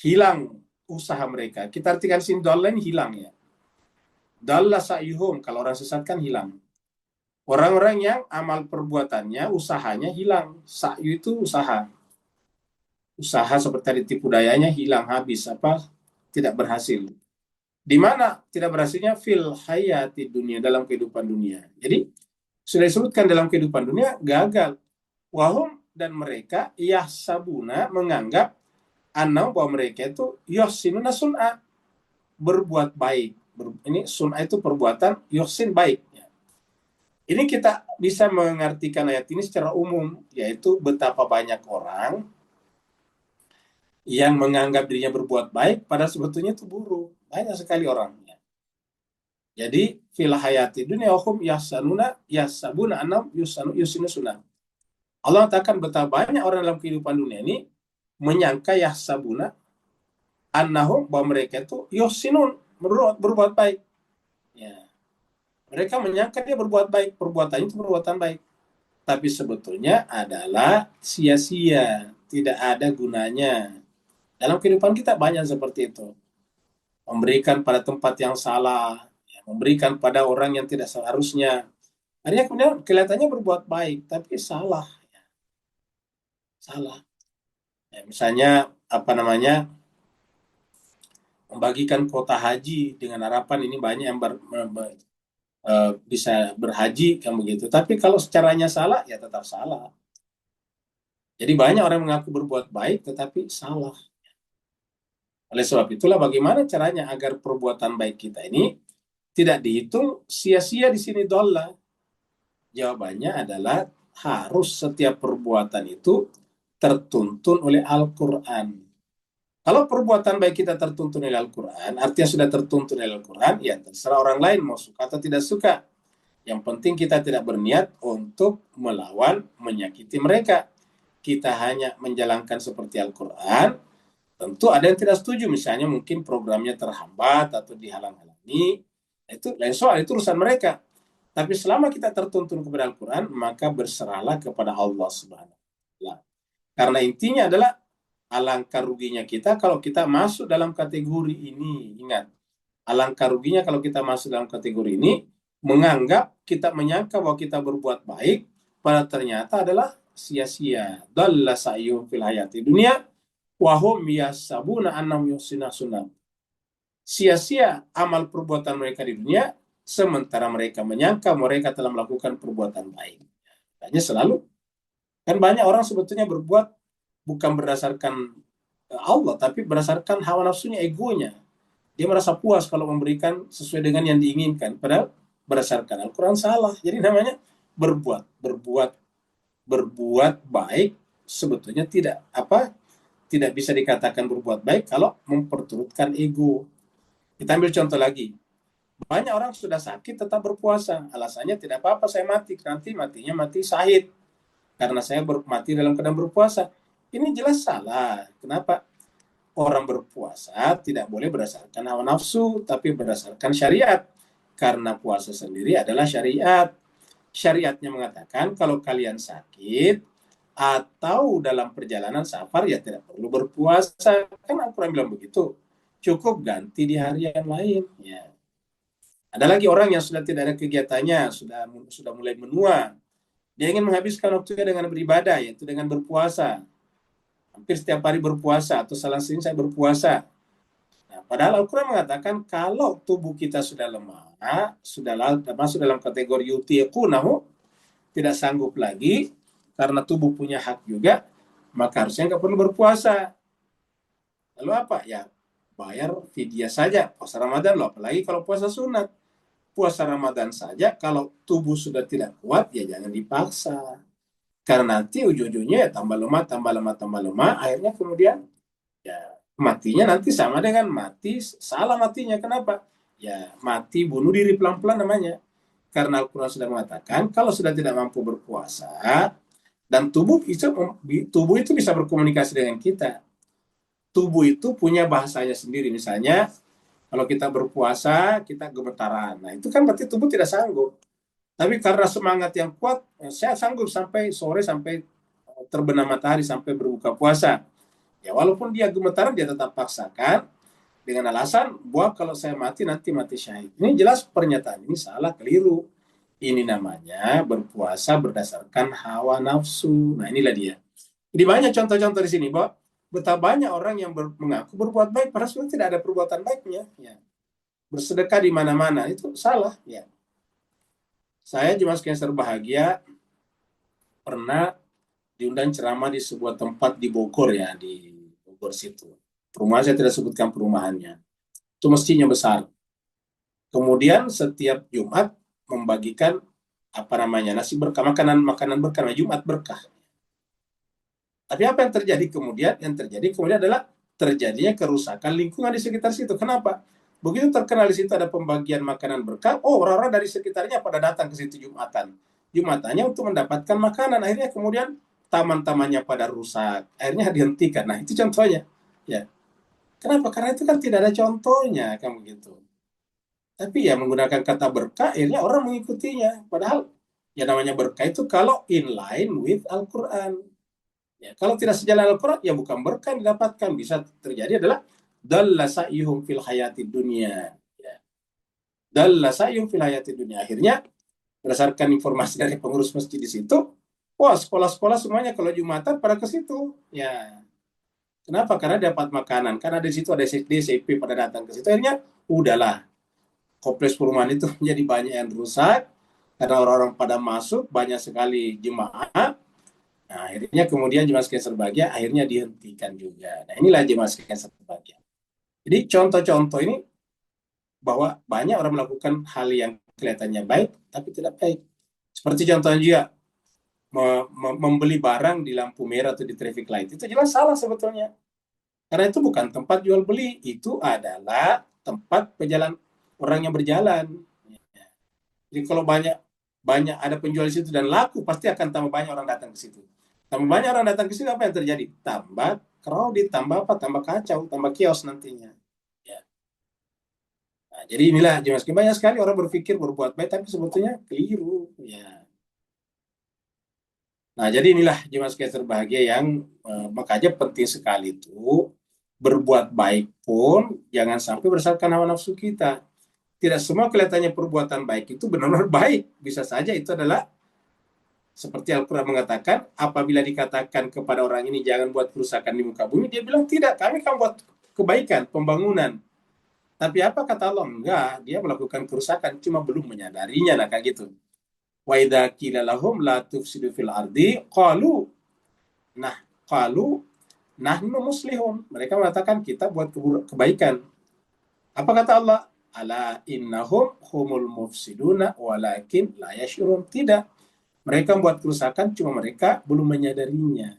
Hilang usaha mereka. Kita artikan sini dalla ini hilang ya. Dalla sa'yuhum, kalau orang sesat kan hilang. Orang-orang yang amal perbuatannya, usahanya hilang. Sa'yu itu usaha. Usaha seperti tadi tipu dayanya hilang, habis, tidak berhasil. Di mana tidak berhasilnya? Fil hayati dunia, dalam kehidupan dunia. Jadi, sudah disebutkan dalam kehidupan dunia, gagal. Wahum, dan mereka, yahsabuna, menganggap, annam, bahwa mereka itu, yuhsinuna sun'a, berbuat baik. Ini sun'a itu perbuatan, yuhsin baik. Ini kita bisa mengartikan ayat ini secara umum, yaitu betapa banyak orang yang menganggap dirinya berbuat baik, padahal sebetulnya itu buruk. Banyak sekali orangnya. Jadi, fil hayati dunia hum yahsabuna annam yusinu sunnah. Allah katakan betapa banyak orang dalam kehidupan dunia ini menyangka yahsabuna annahum, bahwa mereka itu yusinun, berbuat baik. Ya. Mereka menyangka dia berbuat baik, perbuatannya itu perbuatan baik. Tapi sebetulnya adalah sia-sia, tidak ada gunanya. Dalam kehidupan kita banyak seperti itu. Memberikan pada tempat yang salah, memberikan pada orang yang tidak seharusnya. Akhirnya kemudian kelihatannya berbuat baik, tapi salah. Salah. Ya, misalnya, membagikan kuota haji dengan harapan ini banyak yang bisa berhaji, kan begitu. Tapi kalau caranya salah, ya tetap salah. Jadi banyak orang mengaku berbuat baik, tetapi salah. Oleh sebab itulah bagaimana caranya agar perbuatan baik kita ini tidak dihitung sia-sia di sini dolla. Jawabannya adalah harus setiap perbuatan itu tertuntun oleh Al-Quran. Kalau perbuatan baik kita tertuntun oleh Al-Quran, artinya sudah tertuntun oleh Al-Quran, ya terserah orang lain mau suka atau tidak suka. Yang penting kita tidak berniat untuk melawan, menyakiti mereka. Kita hanya menjalankan seperti Al-Quran. Tentu ada yang tidak setuju, misalnya mungkin programnya terhambat atau dihalang-halangi. Itu lain soal, itu urusan mereka. Tapi selama kita tertuntun kepada Al-Quran, maka berserahlah kepada Allah Subhanahu wa Ta'ala. Karena intinya adalah alangkah ruginya kita kalau kita masuk dalam kategori ini. Ingat, alangkah ruginya kalau kita masuk dalam kategori ini, kita menyangka bahwa kita berbuat baik, pada ternyata adalah sia-sia. Dalla sa'yuhum fil hayati dunia, wahum yasabuna annam yusina sunnah. Sia-sia amal perbuatan mereka di dunia, sementara mereka menyangka mereka telah melakukan perbuatan baik. Hanya selalu, kan banyak orang sebetulnya berbuat bukan berdasarkan Allah, tapi berdasarkan hawa nafsunya, egonya. Dia merasa puas kalau memberikan sesuai dengan yang diinginkan, padahal berdasarkan Al-Quran salah. Jadi namanya berbuat baik sebetulnya tidak bisa dikatakan berbuat baik kalau memperturutkan ego. Kita ambil contoh lagi. Banyak orang sudah sakit tetap berpuasa. Alasannya tidak apa-apa saya mati. Nanti matinya mati syahid. Karena saya mati dalam keadaan berpuasa. Ini jelas salah. Kenapa? Orang berpuasa tidak boleh berdasarkan hawa nafsu, tapi berdasarkan syariat. Karena puasa sendiri adalah syariat. Syariatnya mengatakan kalau kalian sakit atau dalam perjalanan safar ya tidak perlu berpuasa. Kan Al-Quran bilang begitu. Cukup ganti di hari yang lain. Ya. Ada lagi orang yang sudah tidak ada kegiatannya, sudah mulai menua. Dia ingin menghabiskan waktunya dengan beribadah, yaitu dengan berpuasa. Hampir setiap hari berpuasa, atau salah sering saya berpuasa. Nah, padahal Al-Quran mengatakan kalau tubuh kita sudah lemah, sudah masuk dalam kategori yutiqunahu, tidak sanggup lagi, karena tubuh punya hak juga, maka harusnya nggak perlu berpuasa. Lalu apa? Ya, bayar fidyah saja. Puasa Ramadan loh, apalagi kalau puasa sunat. Puasa Ramadan saja, kalau tubuh sudah tidak kuat, ya jangan dipaksa. Karena nanti ujung-ujungnya ya tambah lemah, tambah lemah, tambah lemah, akhirnya kemudian ya matinya nanti sama dengan mati, salah matinya. Kenapa? Ya mati bunuh diri pelan-pelan namanya. Karena Al-Quran sudah mengatakan, kalau sudah tidak mampu berpuasa, dan tubuh itu bisa berkomunikasi dengan kita. Tubuh itu punya bahasanya sendiri. Misalnya, kalau kita berpuasa, kita gemetaran. Nah, itu kan berarti tubuh tidak sanggup. Tapi karena semangat yang kuat, saya sanggup sampai sore, sampai terbenam matahari, sampai berbuka puasa. Ya, walaupun dia gemetaran, dia tetap paksakan dengan alasan bahwa kalau saya mati, nanti mati syahid. Ini jelas pernyataan ini salah, keliru. Ini namanya berpuasa berdasarkan hawa nafsu. Nah, inilah dia. Jadi banyak contoh-contoh di sini, bahwa betapa banyak orang yang mengaku berbuat baik, padahal sebenarnya tidak ada perbuatan baiknya. Ya. Bersedekah di mana-mana, itu salah. Ya. Saya cuma sekian berbahagia pernah diundang ceramah di sebuah tempat di Bogor, ya, di Bogor situ. Perumahan saya tidak sebutkan perumahannya. Itu masjidnya besar. Kemudian setiap Jumat membagikan apa namanya, nasi berkah, makanan berkah, Jumat berkah. Tapi apa yang terjadi kemudian? Yang terjadi kemudian adalah terjadinya kerusakan lingkungan di sekitar situ. Kenapa? Begitu terkenal di situ ada pembagian makanan berkah, orang-orang dari sekitarnya pada datang ke situ Jumatannya untuk mendapatkan makanan. Akhirnya kemudian taman-tamannya pada rusak. Akhirnya dihentikan. Nah, itu contohnya. Ya. Kenapa? Karena itu kan tidak ada contohnya, kan begitu. Tapi ya menggunakan kata berkah, akhirnya orang mengikutinya. Padahal ya namanya berkah itu kalau in line with Al-Quran. Ya, kalau tidak sejalan Al-Quran, ya bukan berkah yang didapatkan. Bisa terjadi adalah dalla sa'yuhum fil hayati dunia. Ya. Dalla sa'yuhum fil hayati dunia. Akhirnya, berdasarkan informasi dari pengurus masjid di situ, wah sekolah-sekolah semuanya kalau Jumatan pada ke situ. Ya. Kenapa? Karena dapat makanan. Karena di situ ada SD, SMP pada datang ke situ. Akhirnya, udahlah. Kompleks perumahan itu menjadi banyak yang rusak. Karena orang-orang pada masuk, banyak sekali jemaah. Nah, akhirnya kemudian jemaah sekalian berbahagia akhirnya dihentikan juga. Nah, inilah jemaah sekalian berbahagia. Jadi contoh-contoh ini bahwa banyak orang melakukan hal yang kelihatannya baik tapi tidak baik. Seperti contohnya juga membeli barang di lampu merah atau di traffic light. Itu jelas salah sebetulnya. Karena itu bukan tempat jual beli, itu adalah tempat orang yang berjalan. Jadi kalau banyak ada penjual di situ dan laku, pasti akan tambah banyak orang datang ke situ. Tambah banyak orang datang ke situ, apa yang terjadi? Tambah crowded, tambah apa? Tambah kacau, tambah kios nantinya. Ya. Nah, jadi inilah, banyak sekali orang berpikir berbuat baik, tapi sebetulnya keliru. Ya. Nah, jadi inilah jemaah sekalian terbahagia yang makanya penting sekali itu berbuat baik pun jangan sampai berdasarkan hawa nafsu kita. Tidak semua kelihatannya perbuatan baik itu benar-benar baik. Bisa saja itu adalah seperti Al-Quran mengatakan, apabila dikatakan kepada orang ini jangan buat kerusakan di muka bumi, dia bilang tidak, kami akan buat kebaikan, pembangunan. Tapi apa kata Allah? Enggak, dia melakukan kerusakan, cuma belum menyadarinya, nah kayak gitu. Wa idza qila lahum la tufsidu fil ardi qalu nahnu muslihun. Mereka mengatakan kita buat kebaikan. Apa kata Allah? Ala innahum humul mufsiduna walakin la yashurun. Tidak. Mereka membuat kerusakan, cuma mereka belum menyadarinya.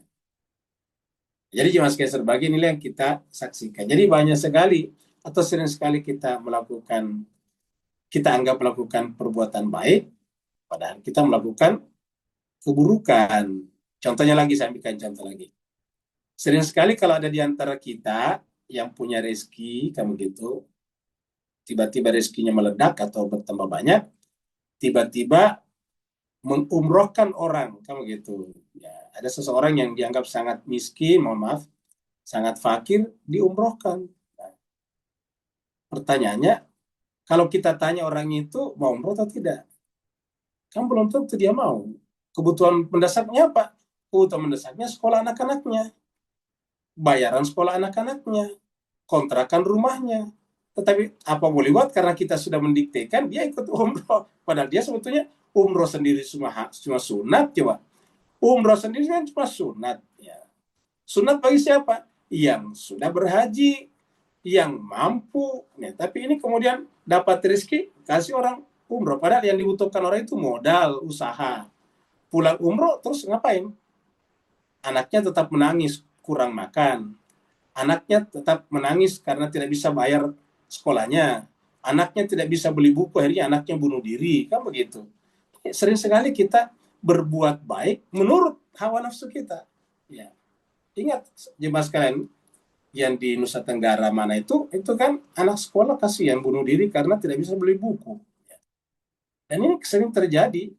Jadi jemaah sekalian serbagi inilah yang kita saksikan. Jadi banyak sekali atau sering sekali kita anggap melakukan perbuatan baik, padahal kita melakukan keburukan. Contohnya lagi, saya ambilkan contoh lagi. Sering sekali kalau ada di antara kita yang punya rezeki, kamu gitu, tiba-tiba rezekinya meledak atau bertambah banyak, tiba-tiba mengumrohkan orang, kamu gitu. Ya, ada seseorang yang dianggap sangat miskin, mohon maaf, sangat fakir, diumrohkan. Nah, pertanyaannya, kalau kita tanya orang itu mau umroh atau tidak, kan belum tentu dia mau. Kebutuhan mendasarnya apa? Kebutuhan mendasarnya sekolah anak-anaknya, bayaran sekolah anak-anaknya, kontrakan rumahnya. Tetapi apa boleh buat, karena kita sudah mendiktekan, dia ikut umroh. Padahal dia sebetulnya umroh sendiri cuma sunat, coba. Umroh sendiri kan cuma sunat. Ya. Sunat bagi siapa? Yang sudah berhaji, yang mampu. Ya, tapi ini kemudian dapat rezeki, kasih orang umroh. Padahal yang dibutuhkan orang itu modal, usaha. pulang umroh terus ngapain? Anaknya tetap menangis, kurang makan. Anaknya tetap menangis karena tidak bisa bayar sekolahnya. Anaknya tidak bisa beli buku, akhirnya anaknya bunuh diri. Kan begitu. Sering sekali kita berbuat baik menurut hawa nafsu kita. Ya. Ingat, jemaah sekalian, yang di Nusa Tenggara mana itu kan anak sekolah kasihan bunuh diri karena tidak bisa beli buku. Dan ini sering terjadi.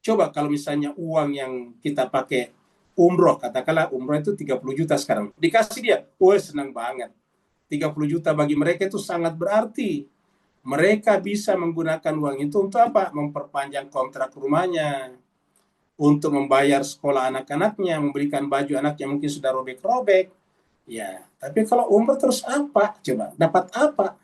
Coba kalau misalnya uang yang kita pakai umroh, katakanlah umroh itu 30 juta sekarang, dikasih dia, wah senang banget. 30 juta bagi mereka itu sangat berarti. Mereka bisa menggunakan uang itu untuk apa? Memperpanjang kontrak rumahnya, untuk membayar sekolah anak-anaknya, memberikan baju anak yang mungkin sudah robek-robek. Ya, tapi kalau umroh terus apa? Coba, dapat apa?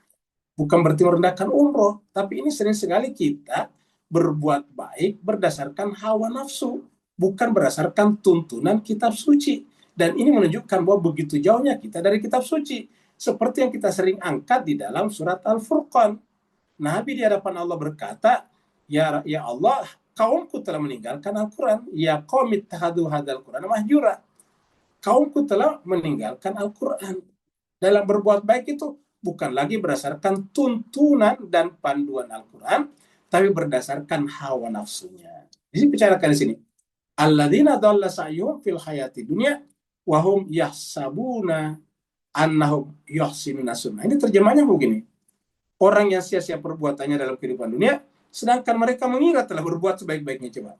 Bukan berarti merendahkan umroh, tapi ini sering sekali kita berbuat baik berdasarkan hawa nafsu, bukan berdasarkan tuntunan kitab suci. Dan ini menunjukkan bahwa begitu jauhnya kita dari kitab suci. Seperti yang kita sering angkat di dalam surat Al-Furqan. Nabi di hadapan Allah berkata, ya Allah, kaumku telah meninggalkan Al-Quran. Ya qaum ittakhadhu hadzal Qur'ana mahjura. Kaumku telah meninggalkan Al-Quran. Dalam berbuat baik itu bukan lagi berdasarkan tuntunan dan panduan Al-Quran, tapi berdasarkan hawa nafsunya. Jadi bicarakan di sini. Alladzina dhalla sa'yuhum fil hayati dunya wa hum yahsabuna annahum yuhsinuna sunnah. Ini terjemahnya begini. Orang yang sia-sia perbuatannya dalam kehidupan dunia, sedangkan mereka mengira telah berbuat sebaik-baiknya. Coba.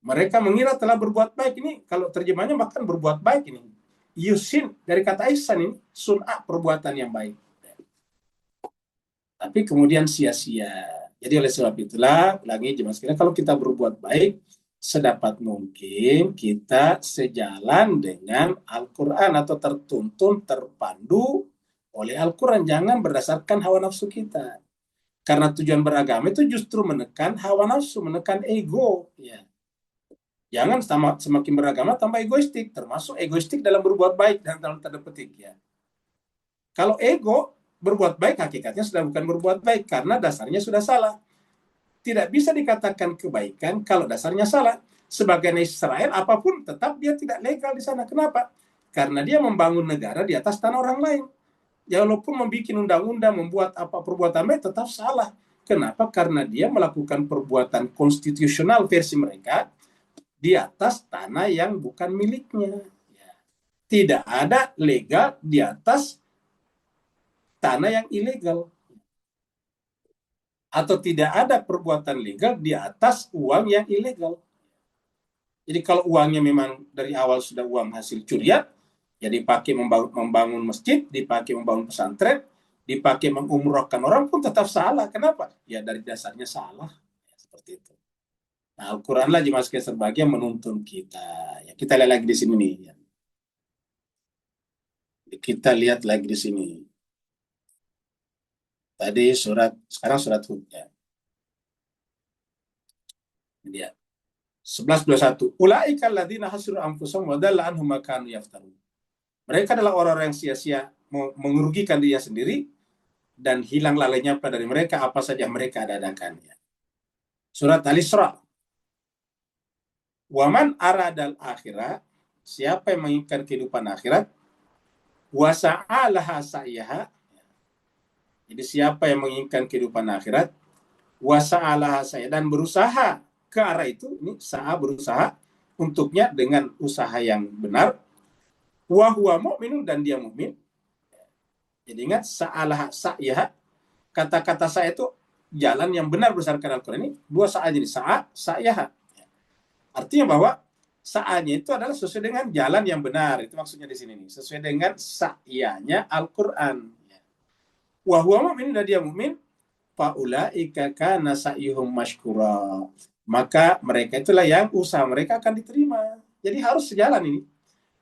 Mereka mengira telah berbuat baik. Ini kalau terjemahnya bahkan berbuat baik ini. Yusin, dari kata ihsan ini, sun'a, perbuatan yang baik. Tapi kemudian sia-sia. Jadi oleh sebab itulah, ulangi jemaah sekalian, kalau kita berbuat baik, sedapat mungkin kita sejalan dengan Al-Quran atau tertuntun, terpandu oleh Al-Quran. Jangan berdasarkan hawa nafsu kita. Karena tujuan beragama itu justru menekan hawa nafsu, menekan ego. Ya. Jangan semakin beragama tambah egoistik, termasuk egoistik dalam berbuat baik dan dalam tanda petik. Ya. Kalau ego berbuat baik, hakikatnya sudah bukan berbuat baik karena dasarnya sudah salah. Tidak bisa dikatakan kebaikan kalau dasarnya salah. Sebagai Israel, apapun tetap dia tidak legal di sana. Kenapa? Karena dia membangun negara di atas tanah orang lain. Ya, walaupun membuat undang-undang, membuat apa perbuatan baik, tetap salah. Kenapa? Karena dia melakukan perbuatan konstitusional versi mereka di atas tanah yang bukan miliknya. Ya. Tidak ada legal di atas tanah yang ilegal. Atau tidak ada perbuatan legal di atas uang yang ilegal. Jadi kalau uangnya memang dari awal sudah uang hasil curian, ya dipakai membangun masjid, dipakai membangun pesantren, dipakai mengumrohkan orang pun tetap salah. Kenapa? Ya dari dasarnya salah. Ya, seperti itu. Nah, Al-Quran lah jemaah sekalian sebagian menuntun kita. Ya, kita lihat lagi di sini nih. Ya. Kita lihat lagi di sini. Tadi sekarang surat Hud. Ya. Dia 11:21. Ulaika alladzina hasiru anfusahum wa dhalla anhum ma kanu yaftarun. Mereka adalah orang-orang yang sia-sia mengerugikan dirinya sendiri dan hilang lalainya dari mereka apa saja mereka adakan. Ya. Surat Al-Isra. Waman aradal akhirah, siapa yang menginginkan kehidupan akhirat, wasa'alaha sa'yaha. Jadi siapa yang menginginkan kehidupan akhirat, wasa'alaha sa'yaha, dan berusaha ke arah itu, ini sa'a berusaha untuknya dengan usaha yang benar, wa huwa mu'minun, dan dia mukmin. Jadi ingat sa'alaha sa'yaha, kata-kata sa'a itu jalan yang benar berdasarkan Al-Quran. Ini dua sa'a, jadi sa'a, sa'yaha. Artinya bahwa sa'anya itu adalah sesuai dengan jalan yang benar. Itu maksudnya di sini nih. Sesuai dengan sa'yanya Al-Quran. Wa huwa mu'min, dan dia mu'min. Fa'ulaika kana sa'yuhum mashkura. Maka mereka itulah yang usaha mereka akan diterima. Jadi harus sejalan ini.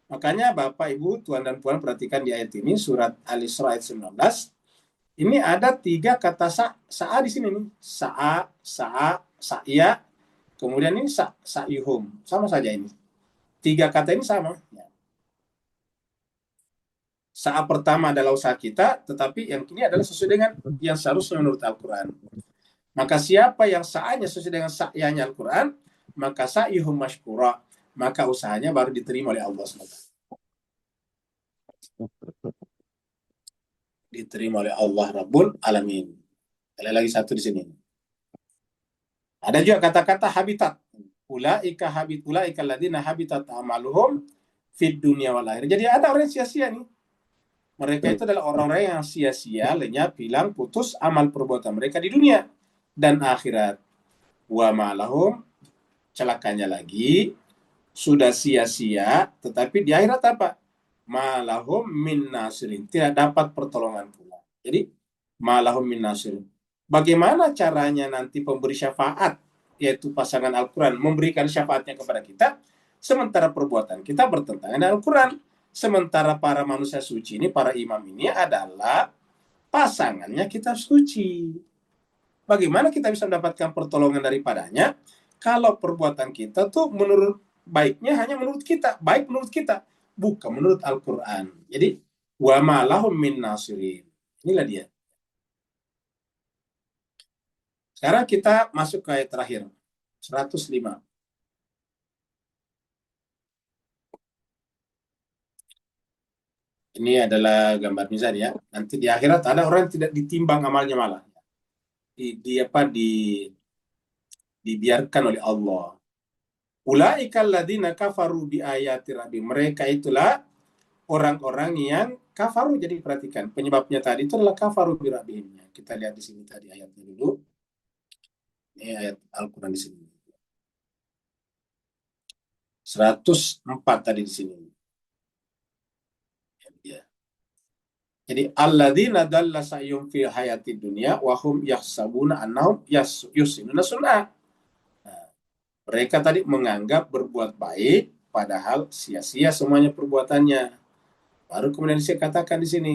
Makanya Bapak, Ibu, Tuan dan Puan perhatikan di ayat ini, surat Al-Isra ayat 19. Ini ada 3 kata sa'a di sini nih. Sa'a, sa'ya. Kemudian ini sa'yuhum, sama saja ini. 3 kata ini sama. Sa'a pertama adalah usaha kita, tetapi yang ini adalah sesuai dengan yang seharusnya menurut Al-Quran. Maka siapa yang sa'anya sesuai dengan sa'yanya Al-Quran, maka sa'yuhum mashkura, maka usahanya baru diterima oleh Allah SWT. Diterima oleh Allah Rabbul Alamin. Ada lagi satu di sini. Ada juga kata-kata habitat. Ulaika alladziina habitat a'maluhum fid dunya wal akhirah. Jadi ada orang yang sia-sia nih. Mereka itu adalah orang-orang yang sia-sia, lenyap, hilang, putus amal perbuatan mereka di dunia dan akhirat. Wa ma'lahum, celakanya lagi, sudah sia-sia, tetapi di akhirat apa? Ma'lahum min nasirin, tidak dapat pertolongan pula. Jadi, ma'lahum min nasirin. Bagaimana caranya nanti pemberi syafaat, yaitu pasangan Al-Quran, memberikan syafaatnya kepada kita, sementara perbuatan kita bertentangan dengan Al-Quran. Sementara para manusia suci ini, para imam ini adalah pasangannya kitab suci. Bagaimana kita bisa mendapatkan pertolongan daripadanya kalau perbuatan kita tuh menurut baiknya hanya menurut kita, baik menurut kita, bukan menurut Al-Quran. Jadi, wa ma lahum min nasirin. Inilah dia. Sekarang kita masuk ke ayat terakhir, 105. Ini adalah gambar mizan ya. Nanti di akhirat ada orang yang tidak ditimbang amalnya malah. Dibiarkan oleh Allah. Ulaika alladzina kafaru bi ayati rabbihim. Mereka itulah orang-orang yang kafaru. Jadi perhatikan, penyebabnya tadi itu adalah kafaru bi rabbihim. Kita lihat di sini tadi ayatnya dulu. Ini ayat Al-Qur'an di sini. 104 tadi di sini. Ya. Jadi alladzina dalla sa'yum fi hayatid dunya wa hum yahsabuna annahum yusinuna sun'a. Mereka tadi menganggap berbuat baik, padahal sia-sia semuanya perbuatannya. Baru kemudian saya katakan di sini,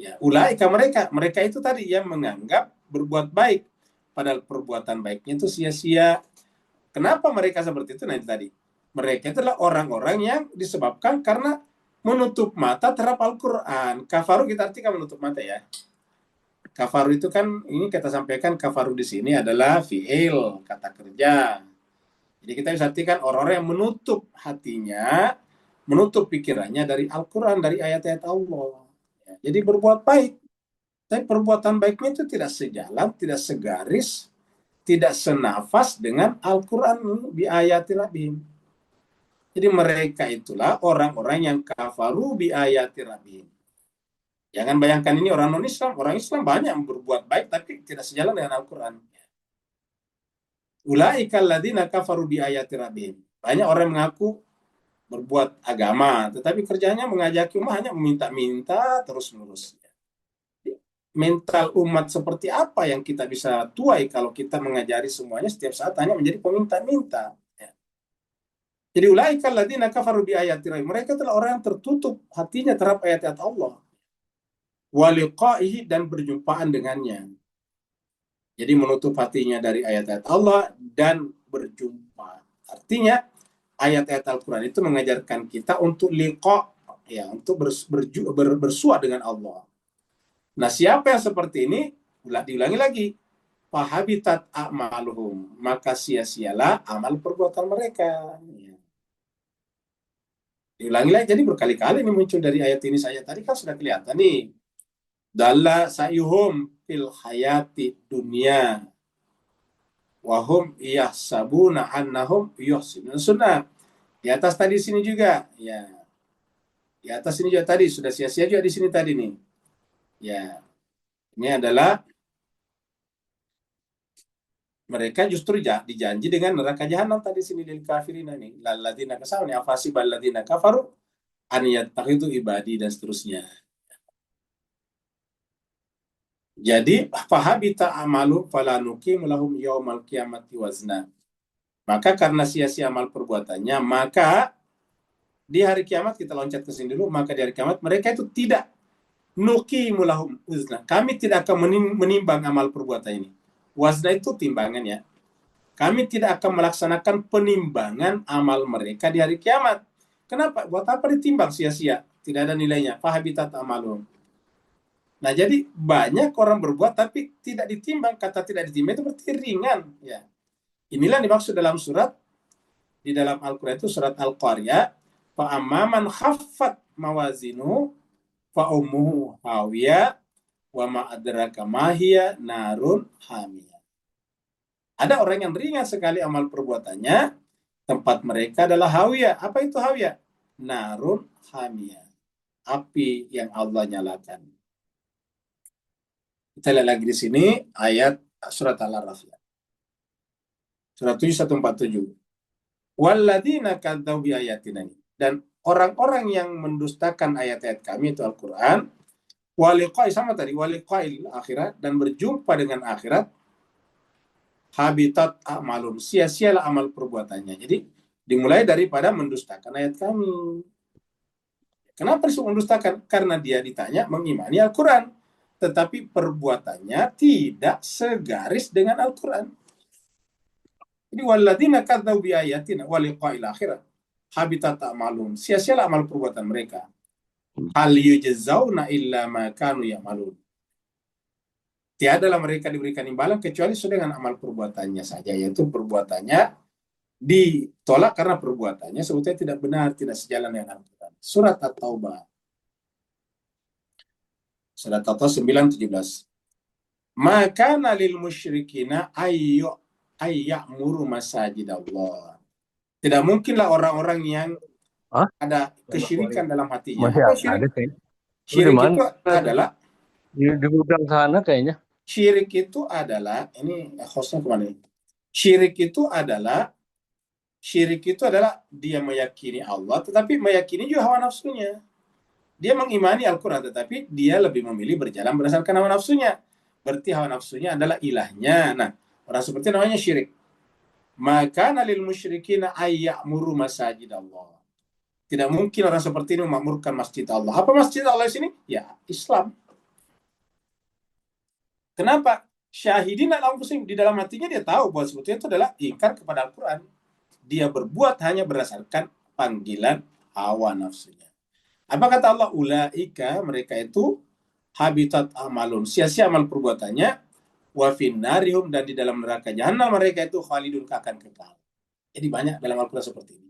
ya ulaika mereka itu tadi yang menganggap berbuat baik, padahal perbuatan baiknya itu sia-sia. Kenapa mereka seperti itu? Nah itu tadi, mereka itu adalah orang-orang yang disebabkan karena menutup mata terhadap Al-Quran. Kafaru kita artikan menutup mata ya. Kafaru itu kan, ini kita sampaikan kafaru di sini adalah fi'il, kata kerja. Jadi kita bisa artikan orang-orang yang menutup hatinya, menutup pikirannya dari Al-Quran, dari ayat-ayat Allah. Ya, jadi berbuat baik. Tapi perbuatan baiknya itu tidak sejalan, tidak segaris, tidak senafas dengan Al-Quran bi ayati rabbihim. Jadi mereka itulah orang-orang yang kafaru bi ayati rabbihim. Jangan bayangkan ini orang non-Islam. Orang Islam banyak yang berbuat baik, tapi tidak sejalan dengan Al-Quran. Ulaika alladzina kafaru bi ayati rabbihim. Banyak orang mengaku berbuat agama, tetapi kerjanya mengajaki umat hanya meminta-minta terus-menerus. Mental umat seperti apa yang kita bisa tuai kalau kita mengajari semuanya setiap saat hanya menjadi peminta-minta. Jadi ulaika alladzina kafaru bi ayati rabbihim. Mereka adalah orang yang tertutup hatinya terhadap ayat-ayat Allah. Wa liqa'ihi, dan berjumpaan dengannya. Jadi menutup hatinya dari ayat-ayat Allah dan berjumpa. Artinya ayat-ayat Al-Quran itu mengajarkan kita untuk liqa, ya, untuk bersua dengan Allah. Nah, siapa yang seperti ini? Diulangi lagi. Fahabitat a'maluhum, maka sia-sialah amal perbuatan mereka. Ya. Diulangi lagi, jadi berkali-kali ini muncul dari ayat ini saja. Tadi kan sudah kelihatan nih. Dalla sa'yuhum fil hayati dunya wahum yahsabuna annahum yuhsinuna sunna. Di atas tadi sini juga, ya. Di atas sini juga tadi sudah sia-sia juga di sini tadi nih. Ya. Ini adalah mereka justru dijanji dengan neraka jahanam tadi sini lil kafirin ini. Lalladzina kafaru afasibal ladzina kafaru an yattakhidhu ibadi dan seterusnya. Jadi fahabita amalu fala nuqim lahum yaumal qiyamati wazna. Maka karena sia-sia amal perbuatannya, maka di hari kiamat, kita loncat ke sini dulu, maka di hari kiamat mereka itu tidak nuqimu lahum wazna. Kami tidak akan menimbang amal perbuatan ini. Wazna itu timbangan ya. Kami tidak akan melaksanakan penimbangan amal mereka di hari kiamat. Kenapa? Buat apa ditimbang sia-sia? Tidak ada nilainya. Fahabitat amalum. Nah, jadi banyak orang berbuat tapi tidak ditimbang. Kata tidak ditimbang itu berarti ringan. Ya. Inilah dimaksud dalam surat di dalam Al-Quran itu surat Al-Qaryah, fa amman khaffat mawazinu fa ummuhu hawiyah wa ma adraka ma hiya narun hamiyah. Ada orang yang ringan sekali amal perbuatannya, tempat mereka adalah hawiyah. Apa itu hawiyah? Narun hamiyah, api yang Allah nyalakan. Kita lihat lagi di sini ayat surat Al-Araf. Surat 7147. Walladzina kadzdzabu bi ayatina. Dan orang-orang yang mendustakan ayat-ayat kami itu Al-Qur'an, waliqai sama tadi, waliqail akhirat, dan berjumpa dengan akhirat, habitat a'malum, sia-sialah amal perbuatannya. Jadi dimulai daripada mendustakan ayat kami. Kenapa disebut mendustakan? Karena dia ditanya mengimani Al-Quran, tetapi perbuatannya tidak segaris dengan Al-Quran. Jadi walladzina kadzdzabu bi ayatina wa liqa'il akhirah habitat a'malum, sia-sialah amal perbuatan mereka. Hal yujzauna illa ma kanu ya'malun. Tiadalah mereka diberikan imbalan kecuali sesuai dengan amal perbuatannya saja, yaitu perbuatannya ditolak karena perbuatannya sebetulnya tidak benar, tidak sejalan dengan Al-Quran. Surat At-Taubah. Surat At-Taubah 9:17. Maka lil musyrikina ayyamuru masajid Allah. Tidak mungkinlah orang-orang yang ada kesyirikan dalam hatinya. Masih Apa syirik? ada kayaknya. Syirik Di mana? itu adalah Di gudang sana kayaknya. syirik itu adalah ini hostnya kemana ini? Syirik itu adalah dia meyakini Allah, tetapi meyakini juga hawa nafsunya. Dia mengimani Al-Quran, tetapi dia lebih memilih berjalan berdasarkan hawa nafsunya. Berarti hawa nafsunya adalah ilahnya. Nah, orang seperti itu namanya syirik. Maka lil musyrikina ayyamuru masajid Allah. Tidak mungkin orang seperti ini memakmurkan masjid Allah. Apa masjid Allah di sini? Ya, Islam. Kenapa? Syahidin al-anfusihim, di dalam hatinya dia tahu bahwa sebetulnya itu adalah ingkar kepada Al-Quran. Dia berbuat hanya berdasarkan panggilan hawa nafsunya. Apa kata Allah? Ulaika, mereka itu habitat amalun, sia-sia amal perbuatannya, wa finnarihum, dan di dalam neraka jahanam mereka itu khalidun, akan kekal. Jadi banyak dalam Al-Quran seperti ini.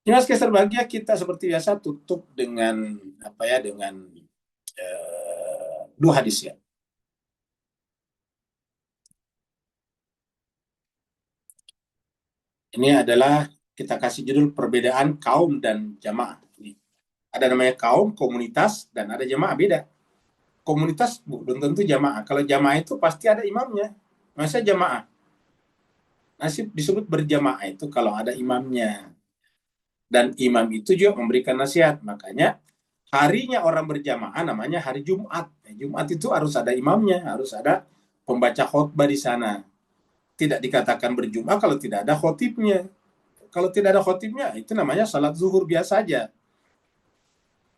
Mas Keser bahagia, kita seperti biasa tutup dengan dua hadis ya. Ini adalah kita kasih judul perbedaan kaum dan jamaah. Ada namanya kaum, komunitas, dan ada jamaah, beda. Komunitas belum tentu jamaah. Kalau jamaah itu pasti ada imamnya. Masa jamaah? Nasib disebut berjamaah itu kalau ada imamnya. Dan imam itu juga memberikan nasihat. Makanya harinya orang berjamaah namanya hari Jumat. Jumat itu harus ada imamnya, harus ada pembaca khutbah di sana. Tidak dikatakan berjum'ah kalau tidak ada khotibnya. Kalau tidak ada khotibnya, itu namanya salat zuhur biasa aja.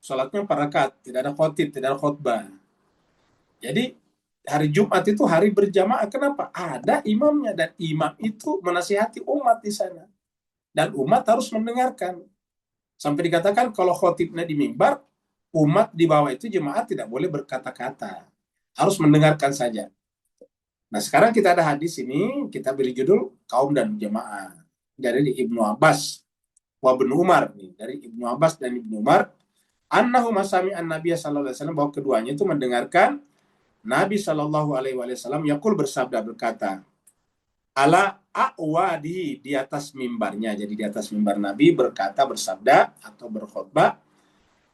Salatnya 4 rakaat, tidak ada khotib, tidak ada khutbah. Jadi hari Jumat itu hari berjamaah. Kenapa? Ada imamnya, dan imam itu menasihati umat di sana. Dan umat harus mendengarkan. Sampai dikatakan kalau khotibnya di mimbar, umat di bawah itu jemaah tidak boleh berkata-kata. Harus mendengarkan saja. Nah, sekarang kita ada hadis ini, kita beri judul kaum dan jemaah. Dari Ibnu Abbas wa Ibnu Umar. Dari Ibnu Abbas dan Ibnu Umar. Annahu masami an-Nabiy sallallahu alaihi wasallam, bahwa keduanya itu mendengarkan Nabi sallallahu alaihi wasallam yaqul, bersabda, berkata, ala a'wadi, di atas mimbarnya. Jadi di atas mimbar Nabi berkata, bersabda atau berkhutbah.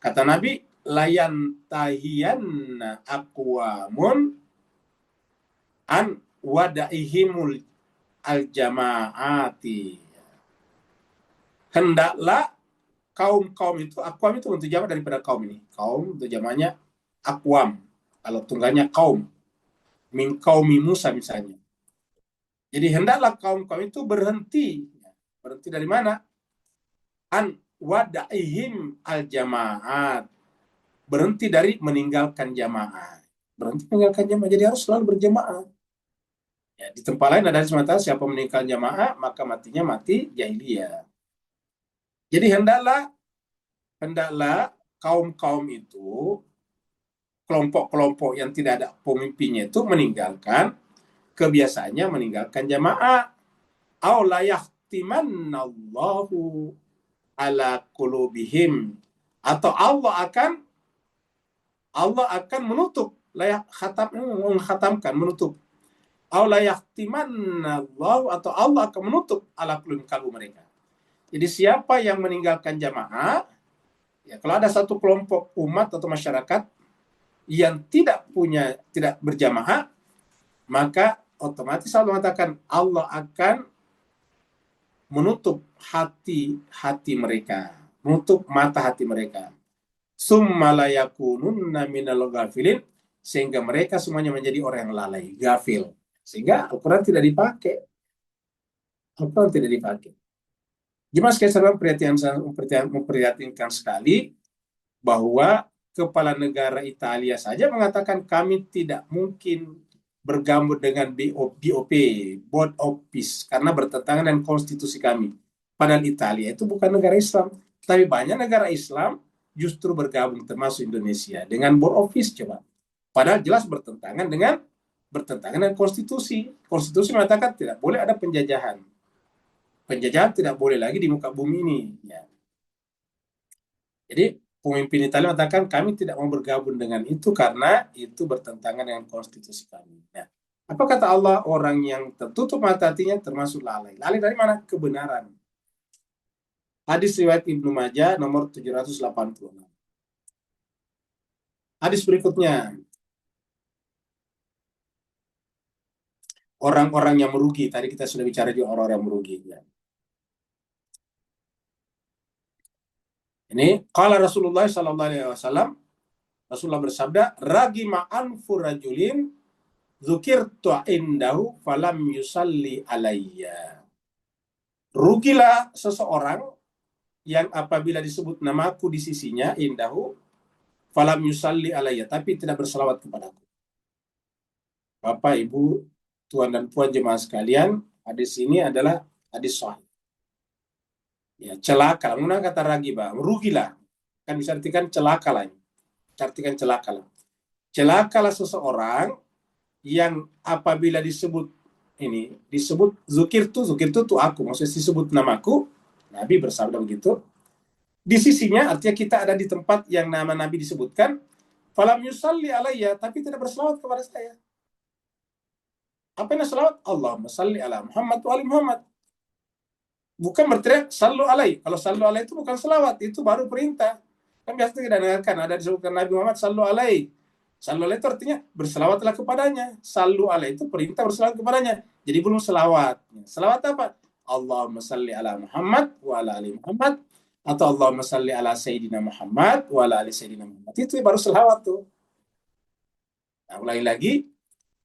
Kata Nabi, layan tahiyanna aqwamun an wadaihimul al-jama'ati. Hendaklah kaum itu, akwam itu untuk jamak daripada kaum ini. Kaum itu jamaknya akwam. Kalau tunggalnya kaum. Min qaumi Musa misalnya. Jadi hendaklah kaum itu berhenti. Berhenti dari mana? An wadaihim al-jama'at. Berhenti dari meninggalkan jamaah. Berhenti meninggalkan jamaah. Jadi harus selalu berjamaah. Ya, di tempat lain ada semata siapa meninggalkan jamaah maka matinya mati jahiliyah. Jadi hendaklah kaum itu, kelompok-kelompok yang tidak ada pemimpinnya itu meninggalkan kebiasaannya meninggalkan jamaah. Aw la yahtimannallahu ala qulubihim, atau Allah akan menutup, mengkhatamkan, menutup. Aw la yahtimannallahu, atau Allah akan menutup ala qulubihim, kalbu mereka. Jadi siapa yang meninggalkan jamaah, ya kalau ada satu kelompok umat atau masyarakat yang tidak berjamaah, maka otomatis Allah mengatakan Allah akan menutup hati mereka, menutup mata hati mereka. Summa la yakununna minal ghafilin, sehingga mereka semuanya menjadi orang yang lalai, gafil. Sehingga Al-Quran tidak dipakai. Jemaah sekalian, memprihatinkan sekali bahwa kepala negara Italia saja mengatakan kami tidak mungkin bergabung dengan BOP, Board of Peace, karena bertentangan dengan konstitusi kami. Padahal Italia itu bukan negara Islam, tapi banyak negara Islam justru bergabung, termasuk Indonesia, dengan Board of Peace. Coba, padahal jelas bertentangan dengan konstitusi. Konstitusi mengatakan tidak boleh ada penjajahan. Penjajahan tidak boleh lagi di muka bumi ini. Ya. Jadi pemimpin Italia mengatakan kami tidak mau bergabung dengan itu karena itu bertentangan dengan konstitusi kami. Nah, apa kata Allah? Orang yang tertutup mata hatinya termasuk lalai. Lalai dari mana? Kebenaran. Hadis riwayat Ibnu Majah nomor 786. Hadis berikutnya. Orang-orang yang merugi. Tadi kita sudah bicara juga orang-orang yang merugi. Ya. Ini qala Rasulullah sallallahu alaihi wasallam, Rasulullah bersabda, ragima anfu rajulin dzukirtu indahu falam yusalli alayya. Rugilah seseorang yang apabila disebut namaku di sisinya, indahu falam yusalli alayya, tapi tidak berselawat kepadaku. Bapak, Ibu, Tuan dan Puan jemaah sekalian, hadis ini adalah hadis sahih. Ya, celaka, menggunakan kata ragiba, merugilah. Kan bisa artikan celaka lah. Artikan celaka lah. Celakalah seseorang yang apabila disebut zukirtu itu aku, maksudnya disebut namaku, Nabi bersabda begitu. Di sisinya, artinya kita ada di tempat yang nama Nabi disebutkan, falam yusalli alayya, tapi tidak berselawat kepada saya. Apa yang selawat? Allahumma salli ala Muhammad wa ali Muhammad. Bukan berteriak sallu alai. Kalau sallu alai itu bukan selawat, itu baru perintah. Kan biasa kita dengarkan ada disebutkan Nabi Muhammad sallu alai. Sallu alai itu artinya berselawatlah kepadanya. Sallu alai itu perintah berselawat kepadanya. Jadi belum selawat. Selawat apa? Allahumma salli ala Muhammad wa ala ali Muhammad, atau Allahumma salli ala Sayyidina Muhammad wa ala ali Sayyidina Muhammad. Itu baru selawat tuh. Nah, ulangi lagi.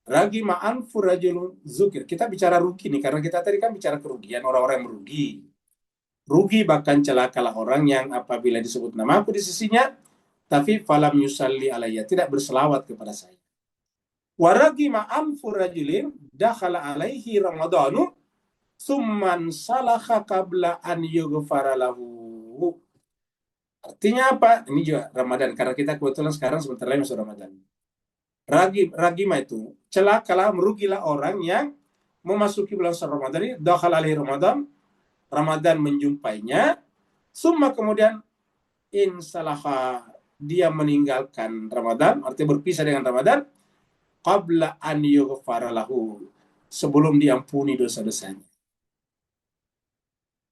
Ragi ma'an furajulun zukir. Kita bicara rugi nih, karena kita tadi kan bicara kerugian, orang-orang yang merugi. Rugi bahkan celakalah orang yang apabila disebut namaku di sisinya, tapi falam yusalli alayya, tidak berselawat kepada saya. Waragi ma'an furajulin dakhala alaihi ramadanu summan salakha qabla an yughfara lahu. Artinya apa? Ini juga Ramadan, karena kita kebetulan sekarang sebentar lagi masuk Ramadan. Ragima itu celakalah, merugilah orang yang memasuki bulan Ramadan ini, dakhala alaihi Ramadan menjumpainya, summa kemudian insalaha, dia meninggalkan Ramadan, artinya berpisah dengan Ramadan, qabla an yughfara lahu, sebelum diampuni dosa-dosanya.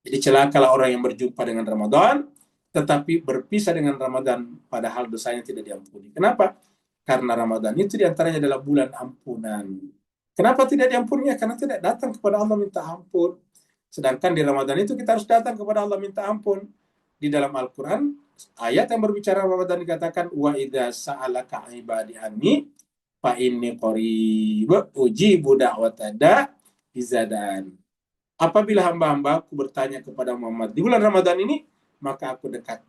Jadi celakalah orang yang berjumpa dengan Ramadan tetapi berpisah dengan Ramadan padahal dosanya tidak diampuni. Kenapa? Karena Ramadan itu diantaranya adalah bulan ampunan. Kenapa tidak diampuninya? Karena tidak datang kepada Allah minta ampun. Sedangkan di Ramadan itu kita harus datang kepada Allah minta ampun. Di dalam Al-Quran, ayat yang berbicara Ramadan dikatakan, wa idza sa'alaka ibadi anni fa inni qarib ujibu da'wata da'izadan. Apabila hamba-hambaku bertanya kepada Muhammad di bulan Ramadan ini, maka aku dekat.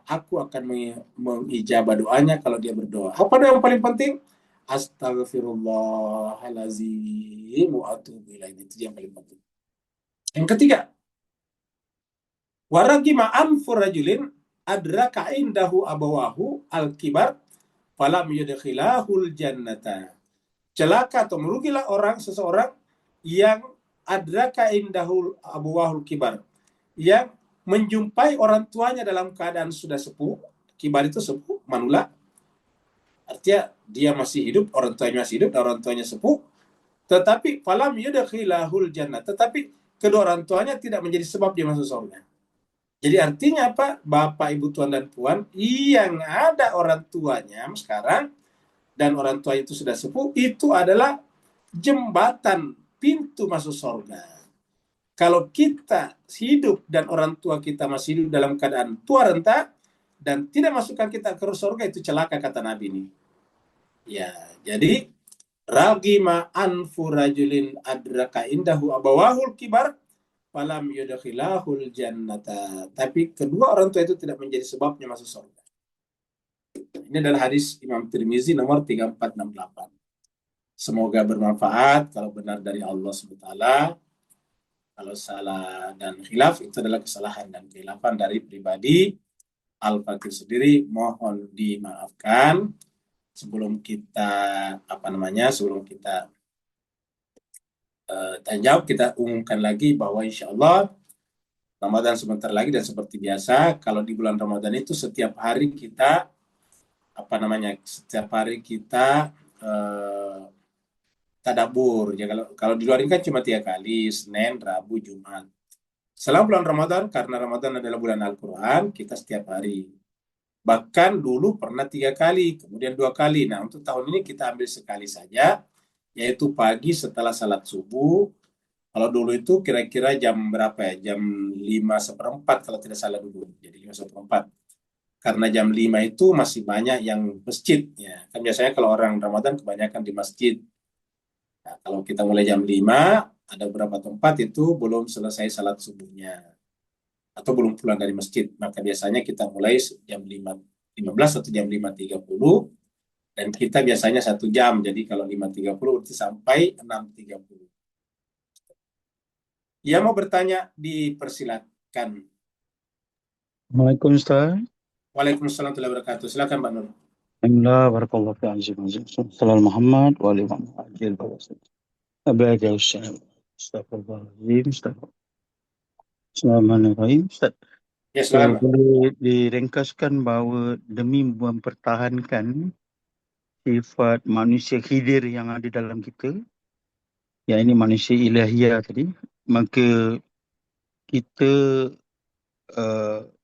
Aku akan mengijabah doanya kalau dia berdoa. Apa yang paling penting? Astaghfirullahalazim wa atubu ilaihi. Itu yang paling penting. Yang ketiga, waragima anfur rajulin adraka indahu abawahu al-kibar falam yudkhilahul jannata. Celaka atau merugilah seseorang yang adraka indahul abuwahul kibar, yang menjumpai orang tuanya dalam keadaan sudah sepuh. Kibar itu sepuh, manula. Artinya dia masih hidup, orang tuanya masih hidup, dan orang tuanya sepuh. Tetapi falam yudkhilahul jannah. Tetapi kedua orang tuanya tidak menjadi sebab dia masuk surga. Jadi artinya apa? Bapak, Ibu, Tuan, dan Puan, yang ada orang tuanya sekarang, dan orang tua itu sudah sepuh, itu adalah jembatan pintu masuk surga. Kalau kita hidup dan orang tua kita masih hidup dalam keadaan tua renta dan tidak masukkan kita ke surga, itu celaka, kata Nabi ini. Ya, jadi ragima anfu rajulin adraka indahu abawahul kibar falam yudkhilahul jannata. Tapi kedua orang tua itu tidak menjadi sebabnya masuk surga. Ini adalah hadis Imam Tirmizi nomor 3468. Semoga bermanfaat. Kalau benar dari Allah SWT, kalau salah dan khilaf itu adalah kesalahan dan khilafan dari pribadi Al-Fakir sendiri, mohon dimaafkan. Sebelum kita sebelum kita tanya jawab, kita umumkan lagi bahwa insya Allah Ramadan sebentar lagi, dan seperti biasa kalau di bulan Ramadan itu setiap hari kita tadabur. Ya, kalau di luar ini kan cuma 3 kali, Senin, Rabu, Jumat. Selama bulan Ramadan, karena Ramadan adalah bulan Al-Quran, kita setiap hari. Bahkan dulu pernah 3 kali, kemudian 2 kali. Nah, untuk tahun ini kita ambil sekali saja, yaitu pagi setelah salat subuh. Kalau dulu itu kira-kira jam berapa ya? Jam 5:15 kalau tidak salah dulu. Jadi 5:15. Karena jam 5 itu masih banyak yang masjid. Ya. Kan biasanya kalau orang Ramadan kebanyakan di masjid. Nah, kalau kita mulai jam 5, ada beberapa tempat itu belum selesai salat subuhnya, atau belum pulang dari masjid. Maka biasanya kita mulai jam 5:15 atau jam 5:30, dan kita biasanya 1 jam. Jadi kalau 5:30 berarti sampai 6:30. Yang mau bertanya dipersilakan. Assalamualaikum Ustaz. Waalaikumsalam warahmatullahi wabarakatuh. Silakan Mbak Nur. Alhamdulillah, barakallahu fi azim. Salam Muhammad wa alihi wa sahbihi. Abada Ustaz. Astagfirullahaladzim, Ustaz. Bismillahirrahmanirrahim, Ustaz. Ya, silakan Mbak. Boleh diringkaskan bahawa demi mempertahankan sifat manusia khidir yang ada dalam kita, yang ini manusia ilahiyah tadi, maka kita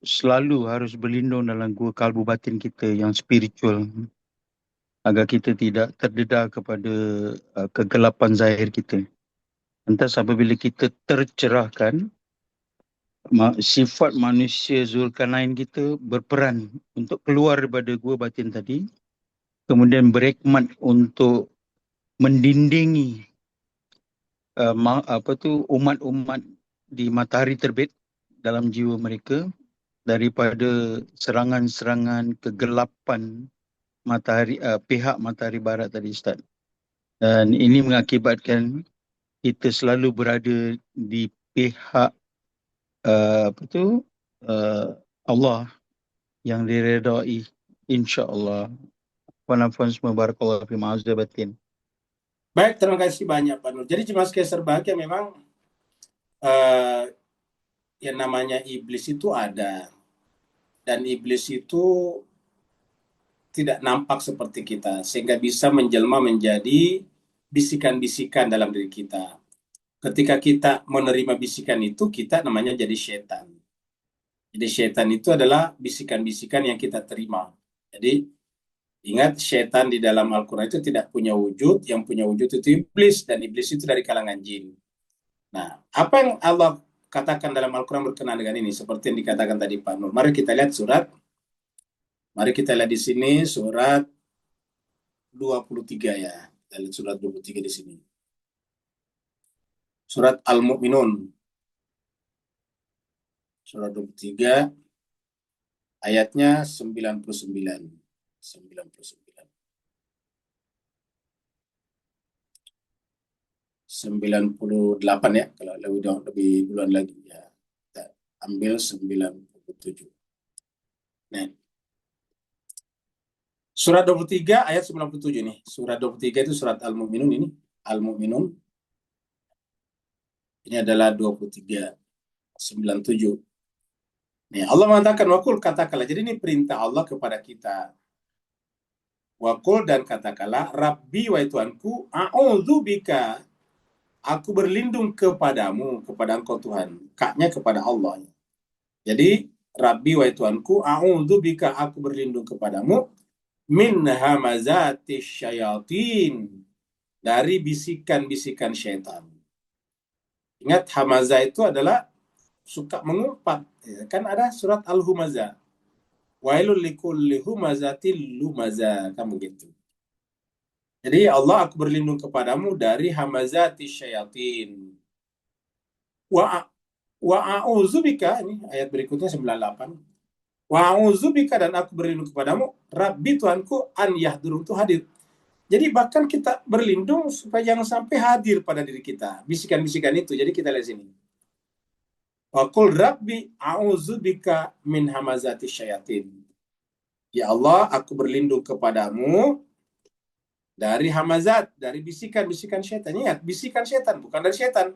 selalu harus berlindung dalam gua kalbu batin kita yang spiritual, agar kita tidak terdedah kepada kegelapan zahir kita. Lantas apabila kita tercerahkan, sifat manusia Zulkarnain kita berperan untuk keluar daripada gua batin tadi, kemudian berhikmat untuk mendindingi umat-umat di matahari terbit dalam jiwa mereka daripada serangan-serangan kegelapan matahari, pihak matahari barat tadi, Ustaz. Dan ini mengakibatkan kita selalu berada di pihak Allah yang diredai, insya-Allah. Puan-puan semua, barakallahu fi ma'azabatin. Baik, terima kasih banyak Pak Nur. Jadi Cimas Keser Bahagia memang yang namanya iblis itu ada, dan iblis itu tidak nampak seperti kita, sehingga bisa menjelma menjadi bisikan-bisikan dalam diri kita. Ketika kita menerima bisikan itu, kita namanya jadi setan. Jadi setan itu adalah bisikan-bisikan yang kita terima. Jadi ingat, setan di dalam Al-Quran itu tidak punya wujud, yang punya wujud itu iblis, dan iblis itu dari kalangan jin. Nah, apa yang Allah katakan dalam Al-Quran berkenaan dengan ini, seperti yang dikatakan tadi Pak Nur. Mari kita lihat di sini surat 23 ya. Kita lihat surat 23 di sini. Surat Al-Mu'minun. Surat 23 ayatnya 99. 98 ya, kalau lebih duluan lagi ya. Kita ambil 97. Nah. Surat 23 ayat 97 nih. Surat 23 itu surat Al-Mu'minun ini. Al-Mu'minun. Ini adalah 23:97. Nih, Allah mengatakan wakul, katakanlah. Jadi ini perintah Allah kepada kita. Wakul, dan katakanlah, Rabbi, wahai Tuhanku, a'udzubika, aku berlindung kepadamu, kepada engkau Tuhan. Kaknya kepada Allah. Jadi, Rabbi, wahai Tuhanku, a'udzubika, aku berlindung kepadamu, min hamazati syayatin, dari bisikan-bisikan syaitan. Ingat, hamazah itu adalah suka mengumpat. Ya, kan ada surat Al-Humazah. Wailul likulli humazatil lumazah. Kamu gitu. Jadi Allah, aku berlindung kepadamu dari hamazati syayatin. Wa a'udzubika, ini ayat berikutnya 98. Wa a'udzubika, dan aku berlindung kepadamu, Rabbi, Tuhanku, an yahdurun, itu hadir. Jadi bahkan kita berlindung supaya jangan sampai hadir pada diri kita bisikan-bisikan itu. Jadi kita lihat sini. Wa qul Rabbi a'udzubika min hamazati syayatin. Ya Allah, aku berlindung kepadamu dari hamazat, dari bisikan-bisikan syaitan. Ingat, bisikan syaitan, bukan dari syaitan,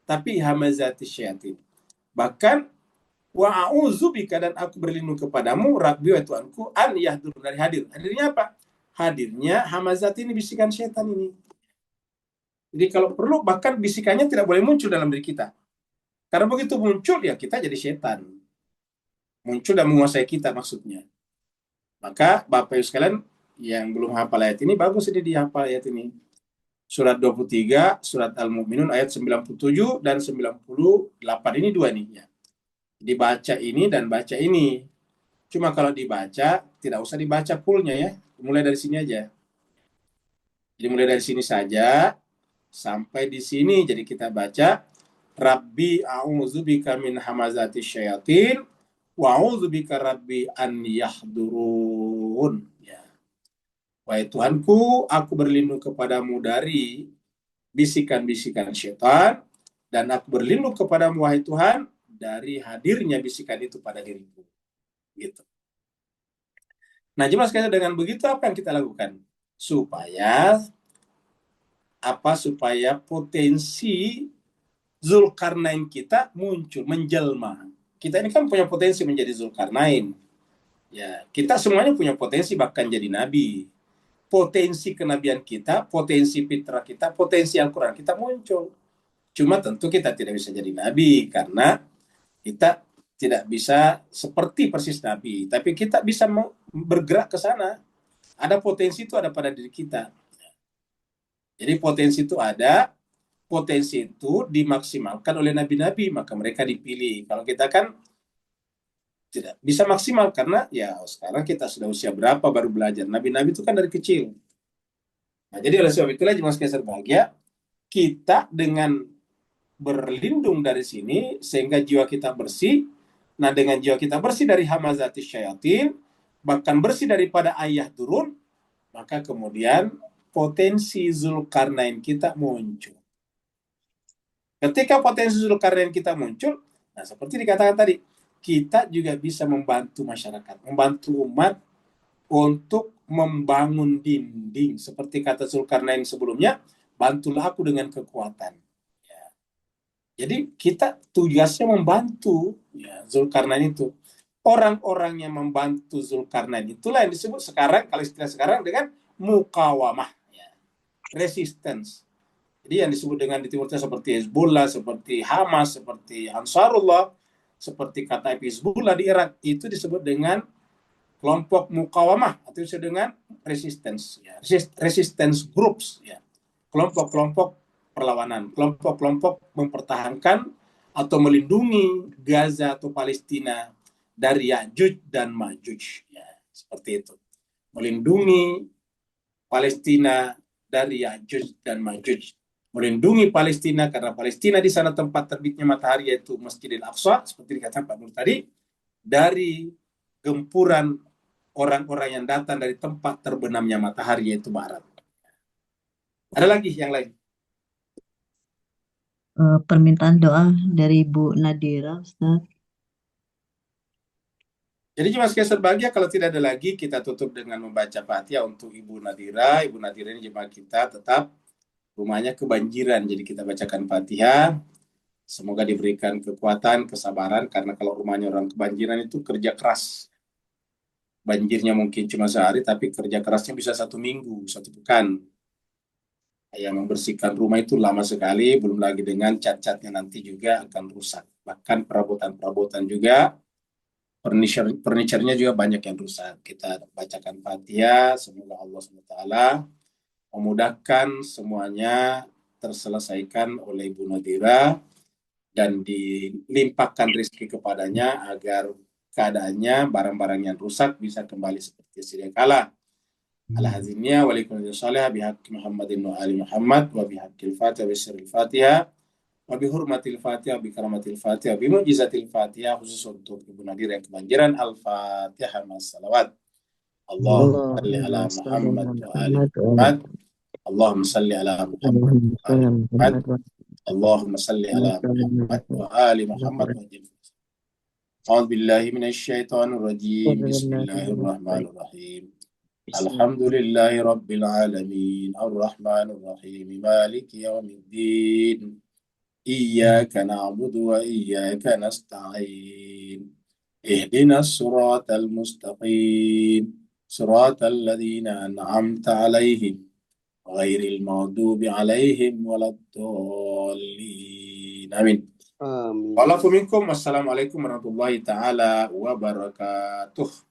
tapi hamazati syayatin. Bahkan wa a'udzubika, dan aku berlindung kepadamu, Rabbi, wa Tuhanku, an yahdur, dari hadir. Hadirnya apa? Hadirnya hamazat ini, bisikan syaitan ini. Jadi kalau perlu, bahkan bisikannya tidak boleh muncul dalam diri kita. Karena begitu muncul, ya kita jadi setan. Muncul dan menguasai kita maksudnya. Maka Bapak Ibu sekalian yang belum hafal ayat ini, bagus ini dihafal ayat ini. Surat 23, surat Al-Mu'minun ayat 97 dan 98, ini dua nih ya. Dibaca ini dan baca ini. Cuma kalau dibaca, tidak usah dibaca fullnya ya. Mulai dari sini aja. Jadi mulai dari sini saja sampai di sini. Jadi kita baca, Rabbi a'udzubika min hamazati syayatin wa a'udzubika Rabbi an yahdurun. Ya. Wahai Tuhanku, aku berlindung kepadamu dari bisikan-bisikan syaitan, dan aku berlindung kepadamu, wahai Tuhan, dari hadirnya bisikan itu pada diriku. Gitu. Nah, jemaah sekalian, dengan begitu apa yang kita lakukan? Supaya potensi Zulkarnain kita muncul, menjelma. Kita ini kan punya potensi menjadi Zulkarnain. Ya, kita semuanya punya potensi bahkan jadi nabi. Potensi kenabian kita, potensi fitrah kita, potensi Al-Quran kita muncul. Cuma tentu kita tidak bisa jadi nabi karena kita tidak bisa seperti persis nabi, tapi kita bisa bergerak ke sana. Ada potensi itu ada pada diri kita. Jadi potensi itu ada. Potensi itu dimaksimalkan oleh nabi-nabi, maka mereka dipilih. Kalau kita kan tidak bisa maksimal karena ya sekarang kita sudah usia berapa baru belajar. Nabi-nabi itu kan dari kecil. Nah, jadi oleh sebab itulah jemaah sekalian berbahagia, kita dengan berlindung dari sini sehingga jiwa kita bersih. Nah, dengan jiwa kita bersih dari hamazati syayatin, bahkan bersih daripada ayah turun, maka kemudian potensi Zulkarnain kita muncul. Ketika potensi Zulkarnain kita muncul, nah seperti dikatakan tadi, kita juga bisa membantu masyarakat, membantu umat untuk membangun dinding. Seperti kata Zulkarnain sebelumnya, bantulah aku dengan kekuatan. Ya. Jadi kita tugasnya membantu ya, Zulkarnain itu. Orang-orang yang membantu Zulkarnain itulah yang disebut sekarang, kalau istilah sekarang, dengan mukawamah, ya. Resistance. Jadi yang disebut dengan di Timur Tengah seperti Hezbollah, seperti Hamas, seperti Ansarullah, seperti kata Hizbullah di Irak, itu disebut dengan kelompok mukawamah atau disebut dengan resistance, ya. Resistance groups, ya. Kelompok-kelompok perlawanan, kelompok-kelompok mempertahankan atau melindungi Gaza atau Palestina dari Ya'juj dan Ma'juj, ya, seperti itu. Melindungi Palestina dari Ya'juj dan Ma'juj. Melindungi Palestina karena Palestina di sana tempat terbitnya matahari, yaitu Masjidil Aqsa, seperti dikatakan Pak Nur tadi, dari gempuran orang-orang yang datang dari tempat terbenamnya matahari, yaitu barat. Ada lagi yang lain? Permintaan doa dari Bu Nadira, Ustaz. Jadi jemaah sekalian berbahagia, kalau tidak ada lagi, kita tutup dengan membaca Fatihah untuk Ibu Nadira. Ibu Nadira ini jemaah kita tetap rumahnya kebanjiran, jadi kita bacakan Fatihah. Semoga diberikan kekuatan, kesabaran, karena kalau rumahnya orang kebanjiran itu kerja keras. Banjirnya mungkin cuma sehari, tapi kerja kerasnya bisa 1 minggu, 1 pekan. Yang membersihkan rumah itu lama sekali, belum lagi dengan cat-catnya nanti juga akan rusak. Bahkan perabotan-perabotan juga, furniture-nya juga banyak yang rusak. Kita bacakan Fatihah, semoga Allah SWT memudahkan semuanya terselesaikan oleh Ibu Nadira dan dilimpahkan rezeki kepadanya agar keadaannya, barang-barang yang rusak bisa kembali seperti sedia kala. Al-Haziniya wa likulli salih bihaqqi Muhammadin wa ali Muhammad wa bihaqqil Fatihah wa sirril Fatihah wa bihurmatil Fatihah bi karamatil Fatihah bi mu'jizatil Fatihah, khusus untuk Ibu Nadira yang kebanjiran. Al-Fatihah mas salawat. Allahumma salli ala Muhammad wa ali Muhammad. Allahumma salli ala Muhammad wa ali Muhammad. Allahumma salli ala Muhammad wa ali Muhammad wa jil. A'udzu billahi minasyaitonir rajim. Bismillahirrahmanirrahim. Alhamdulillahi rabbil alamin. Arrahmanir rahim. Maliki yaumiddin. Iyyaka na'budu wa iyyaka nasta'in. Ihdinas siratal mustaqim. Siratal ladzina an'amta 'alaihim ghairil maghdubi 'alaihim waladdallin. Amin. Amin. Walakum minkum. Wassalamualaikum warahmatullahi taala wabarakatuh.